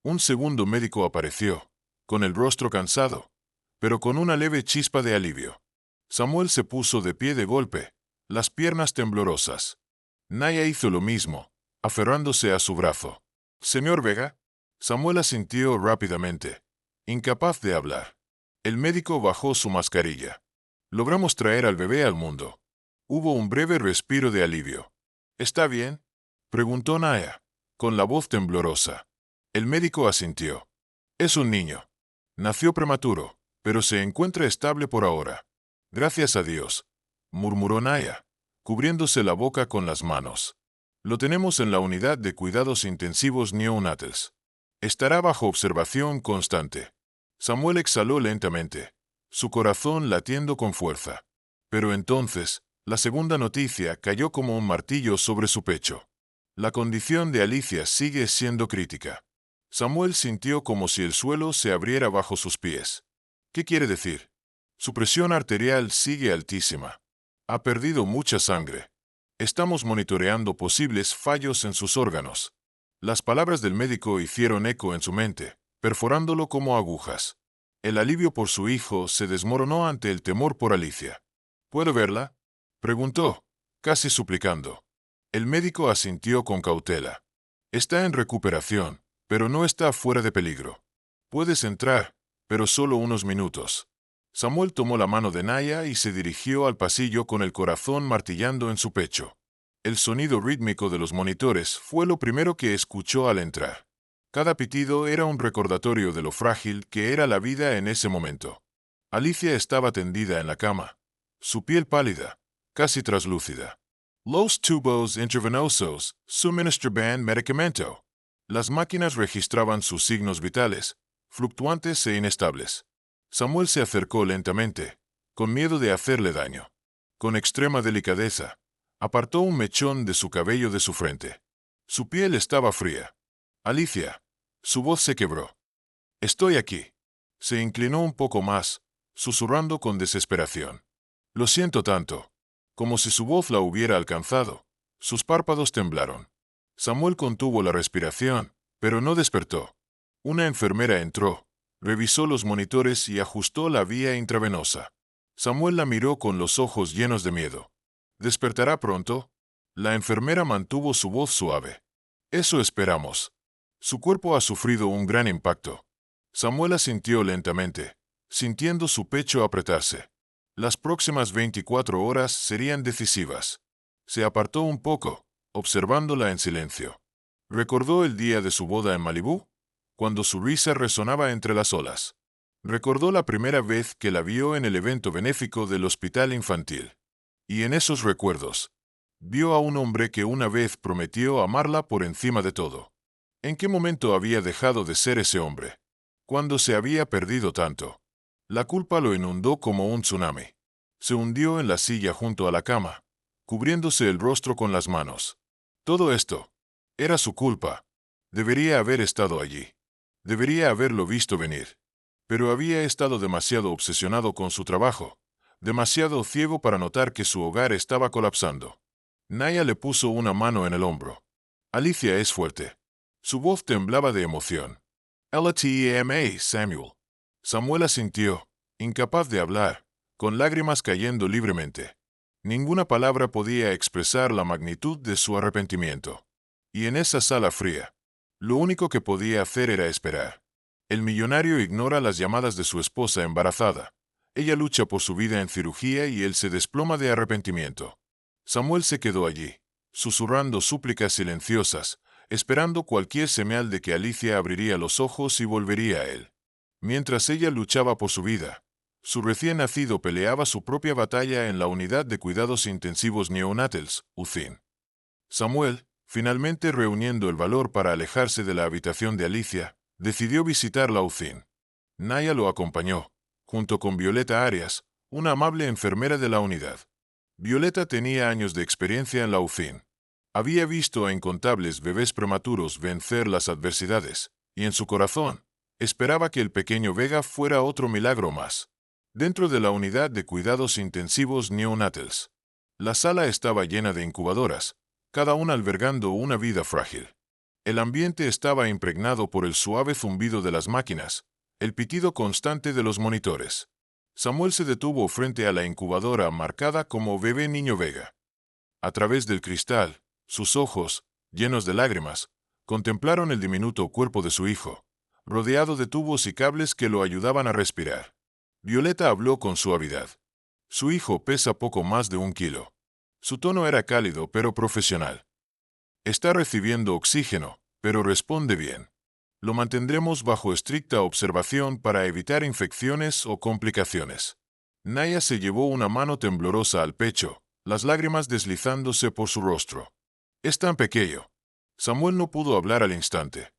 Un segundo médico apareció, con el rostro cansado, pero con una leve chispa de alivio. Samuel se puso de pie de golpe, las piernas temblorosas. Naya hizo lo mismo, aferrándose a su brazo. «Señor Vega». Samuel asintió rápidamente, incapaz de hablar. El médico bajó su mascarilla. «Logramos traer al bebé al mundo». Hubo un breve respiro de alivio. «¿Está bien?», preguntó Naya, con la voz temblorosa. El médico asintió. «Es un niño. Nació prematuro, pero se encuentra estable por ahora. Gracias a Dios», murmuró Naya, cubriéndose la boca con las manos. «Lo tenemos en la unidad de cuidados intensivos neonatales. Estará bajo observación constante». Samuel exhaló lentamente, su corazón latiendo con fuerza. Pero entonces, la segunda noticia cayó como un martillo sobre su pecho. La condición de Alicia sigue siendo crítica. Samuel sintió como si el suelo se abriera bajo sus pies. ¿Qué quiere decir? Su presión arterial sigue altísima. Ha perdido mucha sangre. Estamos monitoreando posibles fallos en sus órganos. Las palabras del médico hicieron eco en su mente, perforándolo como agujas. El alivio por su hijo se desmoronó ante el temor por Alicia. ¿Puedo verla?, preguntó, casi suplicando. El médico asintió con cautela. Está en recuperación, pero no está fuera de peligro. Puedes entrar, pero solo unos minutos. Samuel tomó la mano de Naya y se dirigió al pasillo con el corazón martillando en su pecho. El sonido rítmico de los monitores fue lo primero que escuchó al entrar. Cada pitido era un recordatorio de lo frágil que era la vida en ese momento. Alicia estaba tendida en la cama, su piel pálida, casi traslúcida. Los tubos intravenosos suministraban medicamento. Las máquinas registraban sus signos vitales, fluctuantes e inestables. Samuel se acercó lentamente, con miedo de hacerle daño. Con extrema delicadeza, apartó un mechón de su cabello de su frente. Su piel estaba fría. «Alicia». Su voz se quebró. «Estoy aquí». Se inclinó un poco más, susurrando con desesperación. «Lo siento tanto». Como si su voz la hubiera alcanzado, sus párpados temblaron. Samuel contuvo la respiración, pero no despertó. Una enfermera entró, revisó los monitores y ajustó la vía intravenosa. Samuel la miró con los ojos llenos de miedo. «¿Despertará pronto?». La enfermera mantuvo su voz suave. «Eso esperamos». Su cuerpo ha sufrido un gran impacto. Samuel asintió lentamente, sintiendo su pecho apretarse. Las próximas 24 horas serían decisivas. Se apartó un poco, observándola en silencio. Recordó el día de su boda en Malibú, cuando su risa resonaba entre las olas. Recordó la primera vez que la vio en el evento benéfico del hospital infantil. Y en esos recuerdos, vio a un hombre que una vez prometió amarla por encima de todo. ¿En qué momento había dejado de ser ese hombre? ¿Cuándo se había perdido tanto? La culpa lo inundó como un tsunami. Se hundió en la silla junto a la cama, cubriéndose el rostro con las manos. Todo esto era su culpa. Debería haber estado allí. Debería haberlo visto venir. Pero había estado demasiado obsesionado con su trabajo, demasiado ciego para notar que su hogar estaba colapsando. Naya le puso una mano en el hombro. «Alicia es fuerte». Su voz temblaba de emoción. «LTMA, Samuel». Samuel asintió, incapaz de hablar, con lágrimas cayendo libremente. Ninguna palabra podía expresar la magnitud de su arrepentimiento. Y en esa sala fría, lo único que podía hacer era esperar. El millonario ignora las llamadas de su esposa embarazada. Ella lucha por su vida en cirugía y él se desploma de arrepentimiento. Samuel se quedó allí, susurrando súplicas silenciosas, esperando cualquier señal de que Alicia abriría los ojos y volvería a él. Mientras ella luchaba por su vida, su recién nacido peleaba su propia batalla en la unidad de cuidados intensivos neonatales, UCIN. Samuel, finalmente reuniendo el valor para alejarse de la habitación de Alicia, Decidió visitar Lausín. Naya lo acompañó, junto con Violeta Arias, una amable enfermera de la unidad. Violeta tenía años de experiencia en Lausín. Había visto a incontables bebés prematuros vencer las adversidades, y en su corazón, esperaba que el pequeño Vega fuera otro milagro más. Dentro de la unidad de cuidados intensivos neonatals, la sala estaba llena de incubadoras, cada una albergando una vida frágil. El ambiente estaba impregnado por el suave zumbido de las máquinas, el pitido constante de los monitores. Samuel se detuvo frente a la incubadora marcada como Bebé Niño Vega. A través del cristal, sus ojos, llenos de lágrimas, contemplaron el diminuto cuerpo de su hijo, rodeado de tubos y cables que lo ayudaban a respirar. Violeta habló con suavidad. Su hijo pesa poco más de 1 kilo. Su tono era cálido pero profesional. Está recibiendo oxígeno, pero responde bien. Lo mantendremos bajo estricta observación para evitar infecciones o complicaciones. Naya se llevó una mano temblorosa al pecho, las lágrimas deslizándose por su rostro. Es tan pequeño. Samuel no pudo hablar al instante.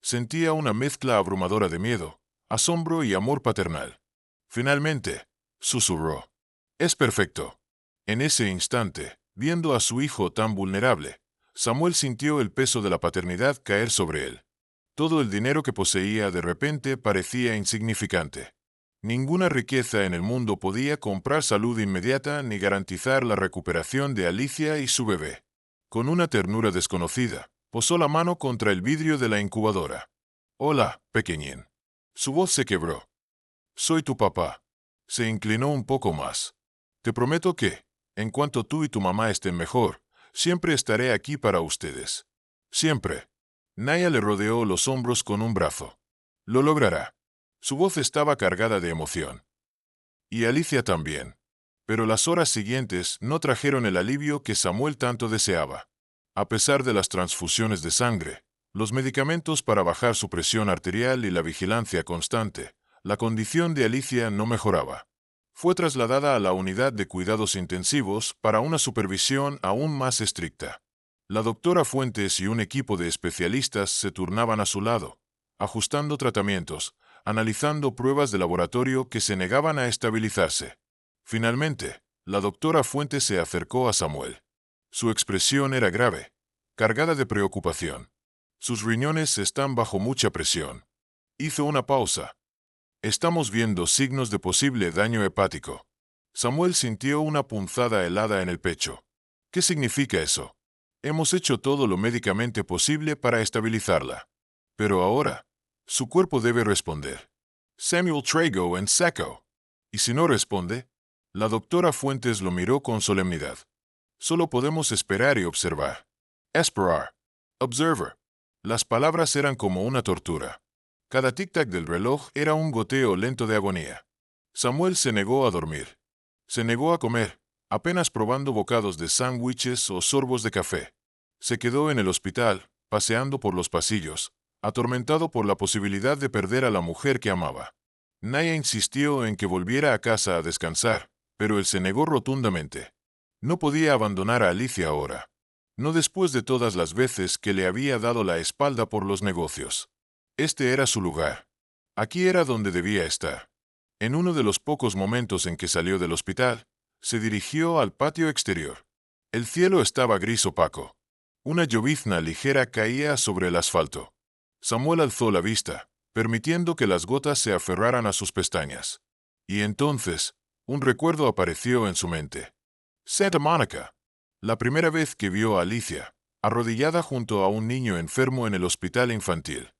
Sentía una mezcla abrumadora de miedo, asombro y amor paternal. Finalmente, susurró. Es perfecto. En ese instante, viendo a su hijo tan vulnerable, Samuel sintió el peso de la paternidad caer sobre él. Todo el dinero que poseía de repente parecía insignificante. Ninguna riqueza en el mundo podía comprar salud inmediata ni garantizar la recuperación de Alicia y su bebé. Con una ternura desconocida, posó la mano contra el vidrio de la incubadora. Hola, pequeñín. Su voz se quebró. Soy tu papá. Se inclinó un poco más. Te prometo que, en cuanto tú y tu mamá estén mejor, siempre estaré aquí para ustedes. Siempre. Naya le rodeó los hombros con un brazo. Lo logrará. Su voz estaba cargada de emoción. Y Alicia también. Pero las horas siguientes no trajeron el alivio que Samuel tanto deseaba. A pesar de las transfusiones de sangre, los medicamentos para bajar su presión arterial y la vigilancia constante, la condición de Alicia no mejoraba. Fue trasladada a la unidad de cuidados intensivos para una supervisión aún más estricta. La doctora Fuentes y un equipo de especialistas se turnaban a su lado, ajustando tratamientos, analizando pruebas de laboratorio que se negaban a estabilizarse. Finalmente, la doctora Fuentes se acercó a Samuel. Su expresión era grave, cargada de preocupación. Sus riñones están bajo mucha presión. Hizo una pausa. Estamos viendo signos de posible daño hepático. Samuel sintió una punzada helada en el pecho. ¿Qué significa eso? Hemos hecho todo lo médicamente posible para estabilizarla. Pero ahora, su cuerpo debe responder. Samuel Trago en seco. ¿Y si no responde? La doctora Fuentes lo miró con solemnidad. Solo podemos esperar y observar. Esperar. Observer. Las palabras eran como una tortura. Cada tic-tac del reloj era un goteo lento de agonía. Samuel se negó a dormir. Se negó a comer, apenas probando bocados de sándwiches o sorbos de café. Se quedó en el hospital, paseando por los pasillos, atormentado por la posibilidad de perder a la mujer que amaba. Naya insistió en que volviera a casa a descansar, pero él se negó rotundamente. No podía abandonar a Alicia ahora. No después de todas las veces que le había dado la espalda por los negocios. Este era su lugar. Aquí era donde debía estar. En uno de los pocos momentos en que salió del hospital, se dirigió al patio exterior. El cielo estaba gris opaco. Una llovizna ligera caía sobre el asfalto. Samuel alzó la vista, permitiendo que las gotas se aferraran a sus pestañas. Y entonces, un recuerdo apareció en su mente. Santa Mónica. La primera vez que vio a Alicia, arrodillada junto a un niño enfermo en el hospital infantil.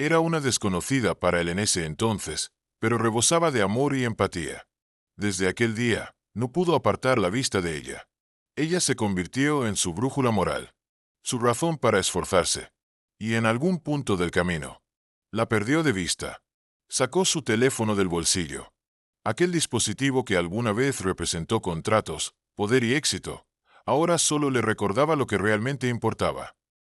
Era una desconocida para él en ese entonces, pero rebosaba de amor y empatía. Desde aquel día, no pudo apartar la vista de ella. Ella se convirtió en su brújula moral, su razón para esforzarse. Y en algún punto del camino, la perdió de vista. Sacó su teléfono del bolsillo. Aquel dispositivo que alguna vez representó contratos, poder y éxito, ahora solo le recordaba lo que realmente importaba.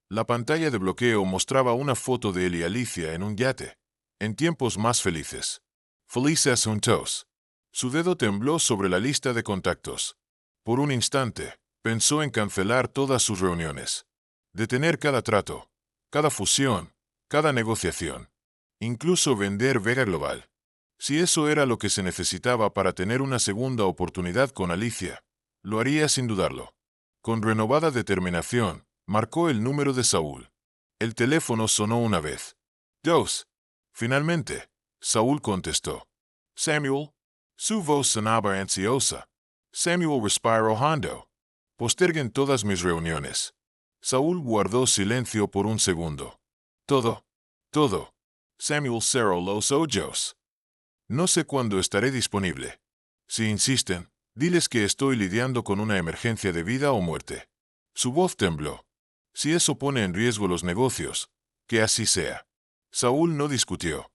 La pantalla de bloqueo mostraba una foto de él y Alicia en un yate, en tiempos más felices. Felices juntos. Su dedo tembló sobre la lista de contactos. Por un instante, pensó en cancelar todas sus reuniones. Detener cada trato, cada fusión, cada negociación. incluso vender Vega Global. Si eso era lo que se necesitaba para tener una segunda oportunidad con Alicia, lo haría sin dudarlo. Con renovada determinación, marcó el número de Saúl. El teléfono sonó una vez. Dos. Finalmente, Saúl contestó. Samuel. Su voz sonaba ansiosa. Samuel respiró hondo. Posterguen todas mis reuniones. Saúl guardó silencio por un segundo. Todo. Samuel cerró los ojos. No sé cuándo estaré disponible. Si insisten, diles que estoy lidiando con una emergencia de vida o muerte. Su voz tembló. Si eso pone en riesgo los negocios, que así sea. Saúl no discutió.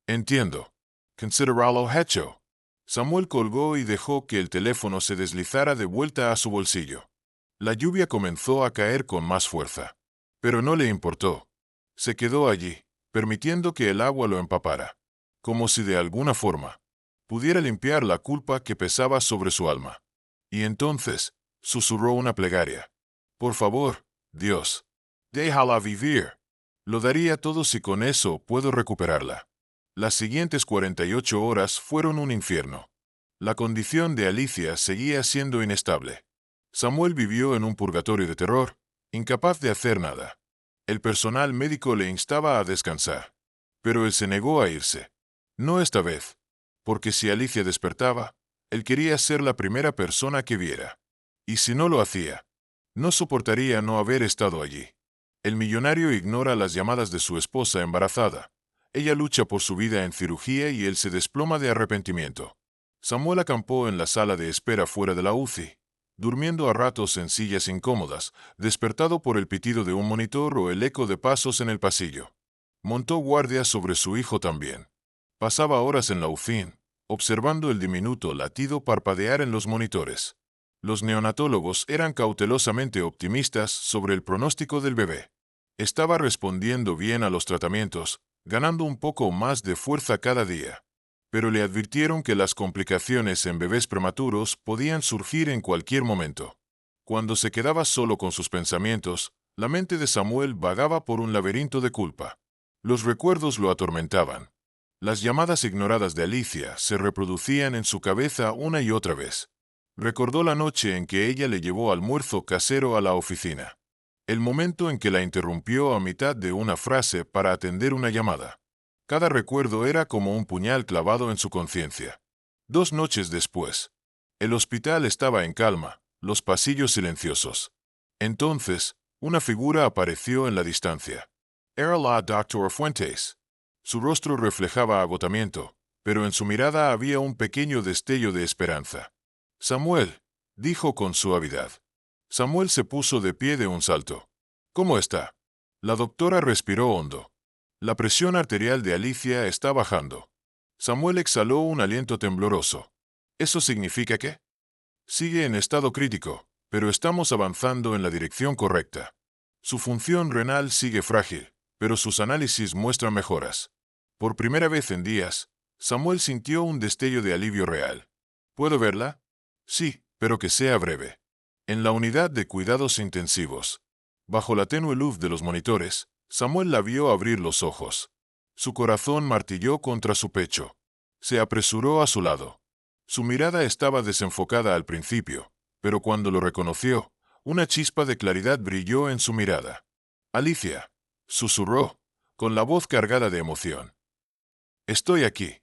Entiendo. Consideralo hecho. Samuel colgó y dejó que el teléfono se deslizara de vuelta a su bolsillo. La lluvia comenzó a caer con más fuerza. Pero no le importó. Se quedó allí, permitiendo que el agua lo empapara, como si de alguna forma pudiera limpiar la culpa que pesaba sobre su alma. Y entonces, susurró una plegaria. Por favor, Dios, déjala vivir. Lo daría todo si con eso puedo recuperarla. Las siguientes 48 horas fueron un infierno. La condición de Alicia seguía siendo inestable. Samuel vivió en un purgatorio de terror, incapaz de hacer nada. El personal médico le instaba a descansar, pero él se negó a irse. No esta vez, porque si Alicia despertaba, él quería ser la primera persona que viera. Y si no lo hacía, no soportaría no haber estado allí. El millonario ignora las llamadas de su esposa embarazada. Ella lucha por su vida en cirugía y él se desploma de arrepentimiento. Samuel acampó en la sala de espera fuera de la UCI, durmiendo a ratos en sillas incómodas, despertado por el pitido de un monitor o el eco de pasos en el pasillo. Montó guardia sobre su hijo también. Pasaba horas en la UCI, observando el diminuto latido parpadear en los monitores. Los neonatólogos eran cautelosamente optimistas sobre el pronóstico del bebé. Estaba respondiendo bien a los tratamientos, ganando un poco más de fuerza cada día. Pero le advirtieron que las complicaciones en bebés prematuros podían surgir en cualquier momento. Cuando se quedaba solo con sus pensamientos, la mente de Samuel vagaba por un laberinto de culpa. Los recuerdos lo atormentaban. Las llamadas ignoradas de Alicia se reproducían en su cabeza una y otra vez. Recordó la noche en que ella le llevó almuerzo casero a la oficina. El momento en que la interrumpió a mitad de una frase para atender una llamada. Cada recuerdo era como un puñal clavado en su conciencia. 2 noches después, el hospital estaba en calma, los pasillos silenciosos. Entonces, una figura apareció en la distancia. Era la doctora Fuentes. Su rostro reflejaba agotamiento, pero en su mirada había un pequeño destello de esperanza. Samuel, dijo con suavidad. Samuel se puso de pie de un salto. ¿Cómo está? La doctora respiró hondo. La presión arterial de Alicia está bajando. Samuel exhaló un aliento tembloroso. ¿Eso significa qué? Sigue en estado crítico, pero estamos avanzando en la dirección correcta. Su función renal sigue frágil, pero sus análisis muestran mejoras. Por primera vez en días, Samuel sintió un destello de alivio real. ¿Puedo verla? Sí, pero que sea breve. En la unidad de cuidados intensivos. Bajo la tenue luz de los monitores, Samuel la vio abrir los ojos. Su corazón martilló contra su pecho. Se apresuró a su lado. Su mirada estaba desenfocada al principio, pero cuando lo reconoció, una chispa de claridad brilló en su mirada. Alicia, susurró, con la voz cargada de emoción. Estoy aquí.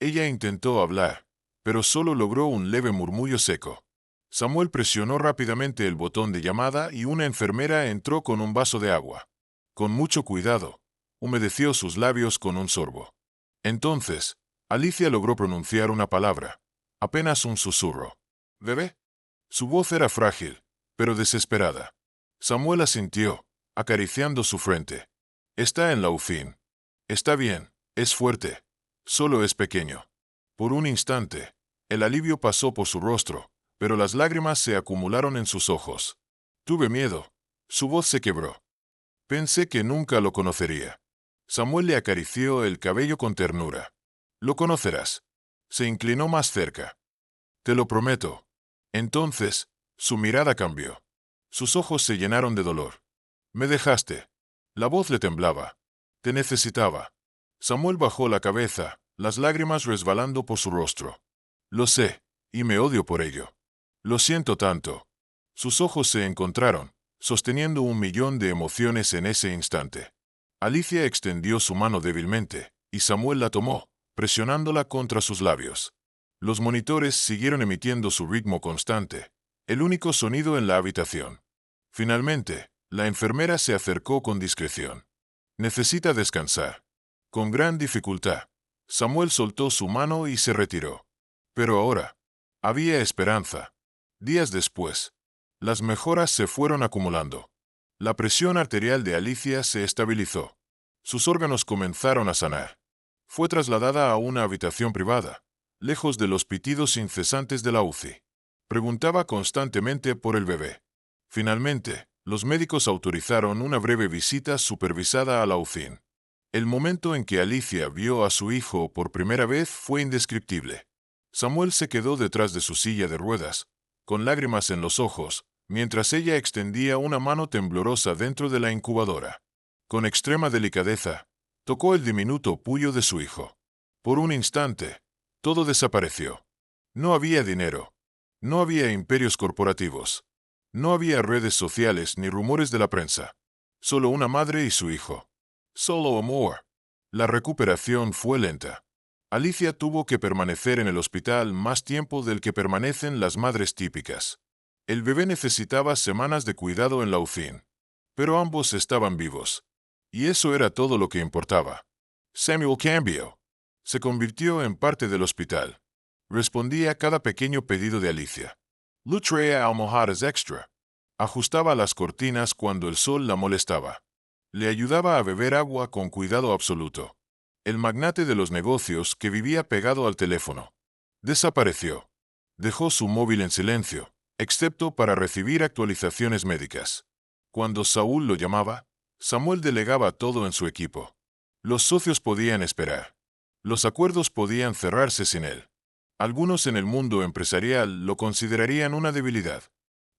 Ella intentó hablar, pero solo logró un leve murmullo seco. Samuel presionó rápidamente el botón de llamada y una enfermera entró con un vaso de agua. Con mucho cuidado, humedeció sus labios con un sorbo. Entonces, Alicia logró pronunciar una palabra, apenas un susurro. ¿Bebé? Su voz era frágil, pero desesperada. Samuel asintió, acariciando su frente. Está en la UFIN. Está bien, es fuerte. Solo es pequeño. Por un instante, el alivio pasó por su rostro, pero las lágrimas se acumularon en sus ojos. Tuve miedo. Su voz se quebró. Pensé que nunca lo conocería. Samuel le acarició el cabello con ternura. Lo conocerás. Se inclinó más cerca. Te lo prometo. Entonces, su mirada cambió. Sus ojos se llenaron de dolor. Me dejaste. La voz le temblaba. Te necesitaba. Samuel bajó la cabeza, las lágrimas resbalando por su rostro. Lo sé, y me odio por ello. Lo siento tanto. Sus ojos se encontraron, sosteniendo 1.000.000 de emociones en ese instante. Alicia extendió su mano débilmente, y Samuel la tomó, presionándola contra sus labios. Los monitores siguieron emitiendo su ritmo constante, el único sonido en la habitación. Finalmente, la enfermera se acercó con discreción. Necesita descansar. Con gran dificultad, Samuel soltó su mano y se retiró. Pero ahora, había esperanza. Días después, las mejoras se fueron acumulando. La presión arterial de Alicia se estabilizó. Sus órganos comenzaron a sanar. Fue trasladada a una habitación privada, lejos de los pitidos incesantes de la UCI. Preguntaba constantemente por el bebé. Finalmente, los médicos autorizaron una breve visita supervisada a la UCI. El momento en que Alicia vio a su hijo por primera vez fue indescriptible. Samuel se quedó detrás de su silla de ruedas, con lágrimas en los ojos, mientras ella extendía una mano temblorosa dentro de la incubadora. Con extrema delicadeza, tocó el diminuto puño de su hijo. Por un instante, todo desapareció. No había dinero. No había imperios corporativos. No había redes sociales ni rumores de la prensa. Solo una madre y su hijo. Solo amor. La recuperación fue lenta. Alicia tuvo que permanecer en el hospital más tiempo del que permanecen las madres típicas. El bebé necesitaba semanas de cuidado en la UCI. Pero ambos estaban vivos. Y eso era todo lo que importaba. Samuel cambió. Se convirtió en parte del hospital. Respondía a cada pequeño pedido de Alicia. Le traía almohadas extra. Ajustaba las cortinas cuando el sol la molestaba. Le ayudaba a beber agua con cuidado absoluto. El magnate de los negocios que vivía pegado al teléfono desapareció. Dejó su móvil en silencio, excepto para recibir actualizaciones médicas. Cuando Saúl lo llamaba, Samuel delegaba todo en su equipo. Los socios podían esperar. Los acuerdos podían cerrarse sin él. Algunos en el mundo empresarial lo considerarían una debilidad,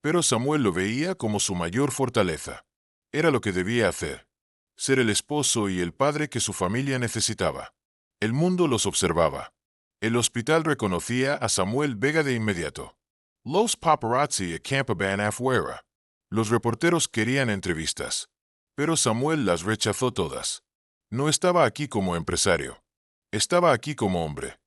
pero Samuel lo veía como su mayor fortaleza. Era lo que debía hacer. Ser el esposo y el padre que su familia necesitaba. El mundo los observaba. El hospital reconocía a Samuel Vega de inmediato. Los paparazzi acampaban afuera. Los reporteros querían entrevistas. Pero Samuel las rechazó todas. No estaba aquí como empresario. Estaba aquí como hombre.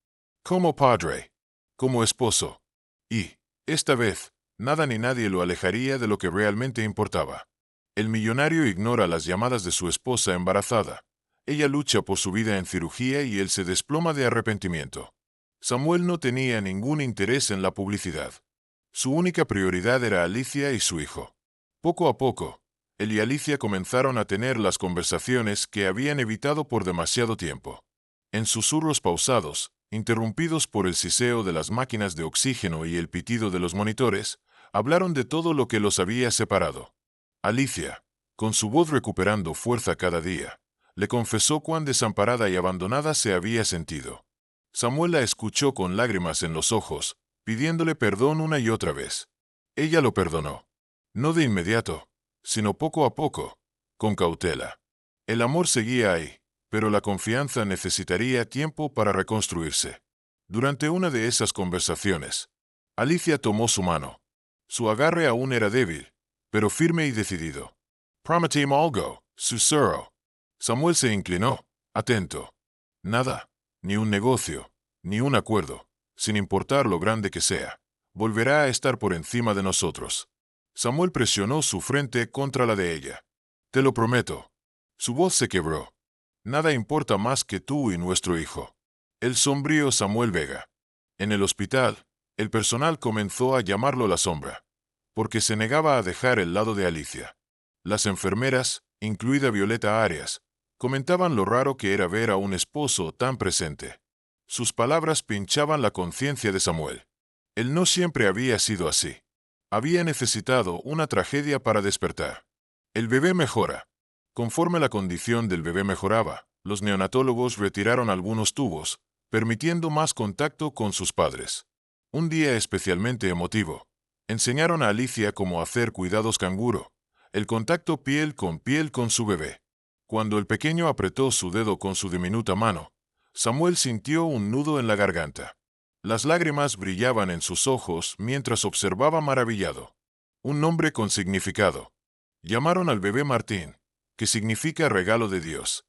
Como padre. Como esposo. Y, esta vez, nada ni nadie lo alejaría de lo que realmente importaba. El millonario ignora las llamadas de su esposa embarazada. Ella lucha por su vida en cirugía y él se desploma de arrepentimiento. Samuel no tenía ningún interés en la publicidad. Su única prioridad era Alicia y su hijo. Poco a poco, él y Alicia comenzaron a tener las conversaciones que habían evitado por demasiado tiempo. En susurros pausados, interrumpidos por el siseo de las máquinas de oxígeno y el pitido de los monitores, hablaron de todo lo que los había separado. Alicia, con su voz recuperando fuerza cada día, le confesó cuán desamparada y abandonada se había sentido. Samuel la escuchó con lágrimas en los ojos, pidiéndole perdón una y otra vez. Ella lo perdonó. No de inmediato, sino poco a poco, con cautela. El amor seguía ahí, pero la confianza necesitaría tiempo para reconstruirse. Durante una de esas conversaciones, Alicia tomó su mano. Su agarre aún era débil, pero firme y decidido. Prometime algo, susurró. Samuel se inclinó, atento. Nada, ni un negocio, ni un acuerdo, sin importar lo grande que sea, volverá a estar por encima de nosotros. Samuel presionó su frente contra la de ella. Te lo prometo. Su voz se quebró. Nada importa más que tú y nuestro hijo. El sombrío Samuel Vega. En el hospital, el personal comenzó a llamarlo la sombra, porque se negaba a dejar el lado de Alicia. Las enfermeras, incluida Violeta Arias, comentaban lo raro que era ver a un esposo tan presente. Sus palabras pinchaban la conciencia de Samuel. Él no siempre había sido así. Había necesitado una tragedia para despertar. El bebé mejora. Conforme la condición del bebé mejoraba, los neonatólogos retiraron algunos tubos, permitiendo más contacto con sus padres. Un día especialmente emotivo, enseñaron a Alicia cómo hacer cuidados canguro, el contacto piel con su bebé. Cuando el pequeño apretó su dedo con su diminuta mano, Samuel sintió un nudo en la garganta. Las lágrimas brillaban en sus ojos mientras observaba maravillado. Un nombre con significado. Llamaron al bebé Martín, que significa regalo de Dios.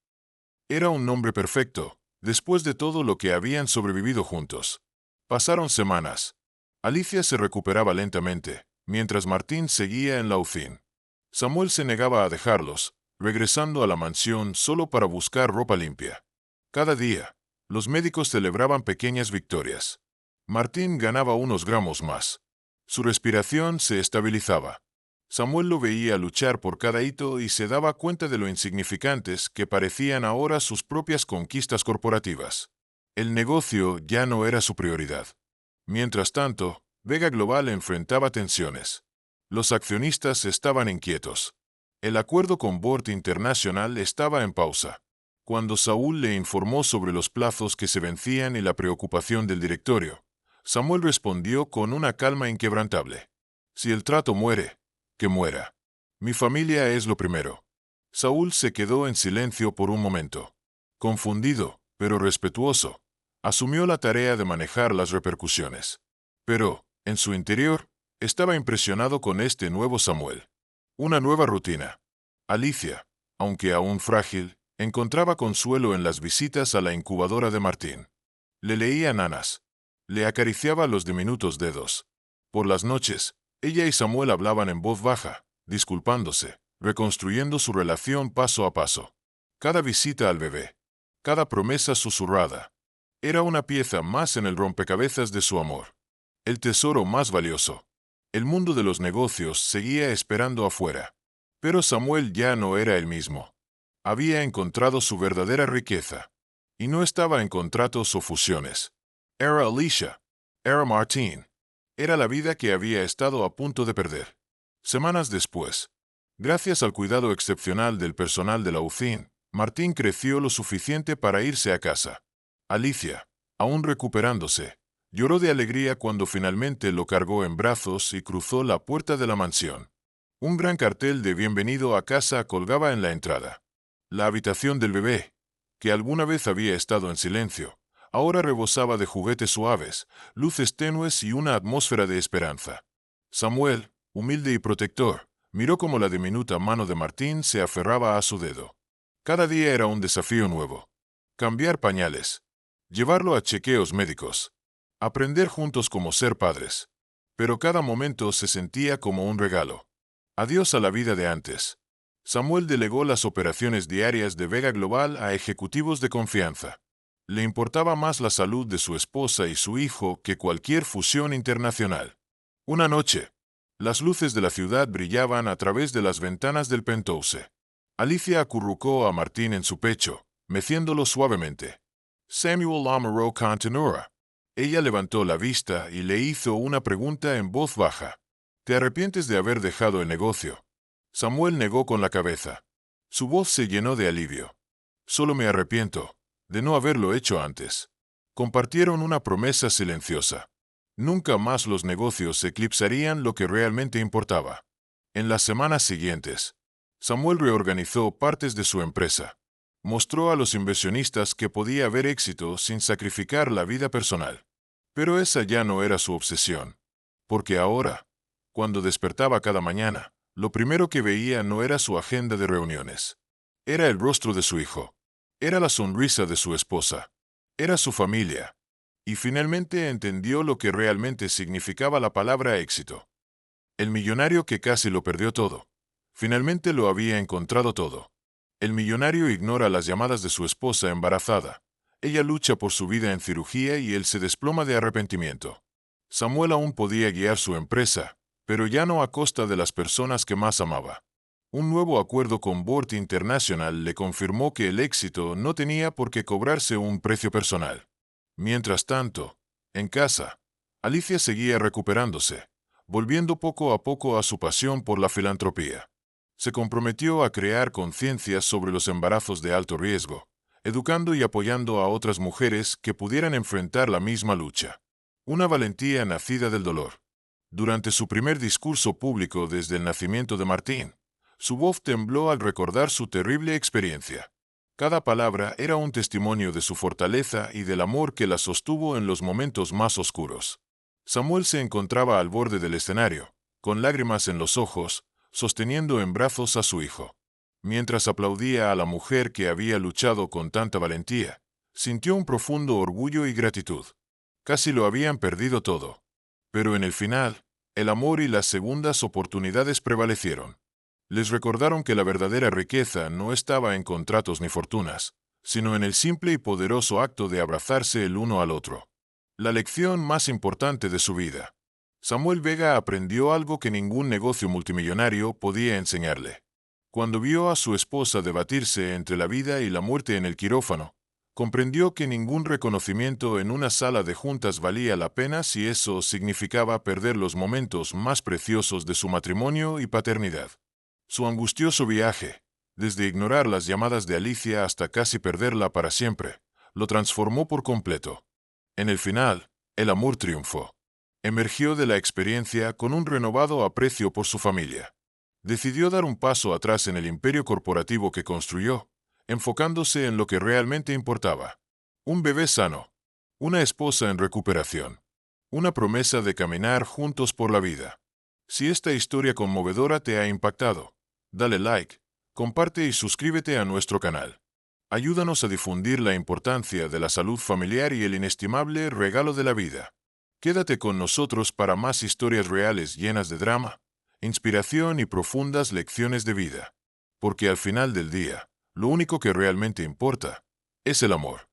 Era un nombre perfecto, después de todo lo que habían sobrevivido juntos. Pasaron semanas. Alicia se recuperaba lentamente, mientras Martín seguía en la UCI. Samuel se negaba a dejarlos, regresando a la mansión solo para buscar ropa limpia. Cada día, los médicos celebraban pequeñas victorias. Martín ganaba unos gramos más. Su respiración se estabilizaba. Samuel lo veía luchar por cada hito y se daba cuenta de lo insignificantes que parecían ahora sus propias conquistas corporativas. El negocio ya no era su prioridad. Mientras tanto, Vega Global enfrentaba tensiones. Los accionistas estaban inquietos. El acuerdo con Board International estaba en pausa. Cuando Saúl le informó sobre los plazos que se vencían y la preocupación del directorio, Samuel respondió con una calma inquebrantable. Si el trato muere, que muera. Mi familia es lo primero. Saúl se quedó en silencio por un momento. Confundido, pero respetuoso, asumió la tarea de manejar las repercusiones. Pero, en su interior, estaba impresionado con este nuevo Samuel. Una nueva rutina. Alicia, aunque aún frágil, encontraba consuelo en las visitas a la incubadora de Martín. Le leía nanas. Le acariciaba los diminutos dedos. Por las noches, ella y Samuel hablaban en voz baja, disculpándose, reconstruyendo su relación paso a paso. Cada visita al bebé, cada promesa susurrada, era una pieza más en el rompecabezas de su amor. El tesoro más valioso. El mundo de los negocios seguía esperando afuera. Pero Samuel ya no era el mismo. Había encontrado su verdadera riqueza. Y no estaba en contratos o fusiones. Era Alicia. Era Martín. Era la vida que había estado a punto de perder. Semanas después, gracias al cuidado excepcional del personal de la UCI, Martín creció lo suficiente para irse a casa. Alicia, aún recuperándose, lloró de alegría cuando finalmente lo cargó en brazos y cruzó la puerta de la mansión. Un gran cartel de bienvenido a casa colgaba en la entrada. La habitación del bebé, que alguna vez había estado en silencio, ahora rebosaba de juguetes suaves, luces tenues y una atmósfera de esperanza. Samuel, humilde y protector, miró cómo la diminuta mano de Martín se aferraba a su dedo. Cada día era un desafío nuevo. Cambiar pañales. Llevarlo a chequeos médicos. Aprender juntos cómo ser padres. Pero cada momento se sentía como un regalo. Adiós a la vida de antes. Samuel delegó las operaciones diarias de Vega Global a ejecutivos de confianza. Le importaba más la salud de su esposa y su hijo que cualquier fusión internacional. Una noche, las luces de la ciudad brillaban a través de las ventanas del penthouse. Alicia acurrucó a Martín en su pecho, meciéndolo suavemente. Samuel Amaro Cantinura. Ella levantó la vista y le hizo una pregunta en voz baja. ¿Te arrepientes de haber dejado el negocio? Samuel negó con la cabeza. Su voz se llenó de alivio. Solo me arrepiento de no haberlo hecho antes. Compartieron una promesa silenciosa. Nunca más los negocios eclipsarían lo que realmente importaba. En las semanas siguientes, Samuel reorganizó partes de su empresa. Mostró a los inversionistas que podía haber éxito sin sacrificar la vida personal. Pero esa ya no era su obsesión. Porque ahora, cuando despertaba cada mañana, lo primero que veía no era su agenda de reuniones. Era el rostro de su hijo. Era la sonrisa de su esposa. Era su familia. Y finalmente entendió lo que realmente significaba la palabra éxito. El millonario que casi lo perdió todo. Finalmente lo había encontrado todo. El millonario ignora las llamadas de su esposa embarazada. Ella lucha por su vida en cirugía y él se desploma de arrepentimiento. Samuel aún podía guiar su empresa, pero ya no a costa de las personas que más amaba. Un nuevo acuerdo con Board International le confirmó que el éxito no tenía por qué cobrarse un precio personal. Mientras tanto, en casa, Alicia seguía recuperándose, volviendo poco a poco a su pasión por la filantropía. Se comprometió a crear conciencia sobre los embarazos de alto riesgo, educando y apoyando a otras mujeres que pudieran enfrentar la misma lucha. Una valentía nacida del dolor. Durante su primer discurso público desde el nacimiento de Martín, Su voz tembló al recordar su terrible experiencia. Cada palabra era un testimonio de su fortaleza y del amor que la sostuvo en los momentos más oscuros. Samuel se encontraba al borde del escenario, con lágrimas en los ojos, sosteniendo en brazos a su hijo. Mientras aplaudía a la mujer que había luchado con tanta valentía, sintió un profundo orgullo y gratitud. Casi lo habían perdido todo. Pero en el final, el amor y las segundas oportunidades prevalecieron. Les recordaron que la verdadera riqueza no estaba en contratos ni fortunas, sino en el simple y poderoso acto de abrazarse el uno al otro. La lección más importante de su vida. Samuel Vega aprendió algo que ningún negocio multimillonario podía enseñarle. Cuando vio a su esposa debatirse entre la vida y la muerte en el quirófano, comprendió que ningún reconocimiento en una sala de juntas valía la pena si eso significaba perder los momentos más preciosos de su matrimonio y paternidad. Su angustioso viaje, desde ignorar las llamadas de Alicia hasta casi perderla para siempre, lo transformó por completo. En el final, el amor triunfó. Emergió de la experiencia con un renovado aprecio por su familia. Decidió dar un paso atrás en el imperio corporativo que construyó, enfocándose en lo que realmente importaba. Un bebé sano, una esposa en recuperación, una promesa de caminar juntos por la vida. Si esta historia conmovedora te ha impactado, dale like, comparte y suscríbete a nuestro canal. Ayúdanos a difundir la importancia de la salud familiar y el inestimable regalo de la vida. Quédate con nosotros para más historias reales llenas de drama, inspiración y profundas lecciones de vida. Porque al final del día, lo único que realmente importa es el amor.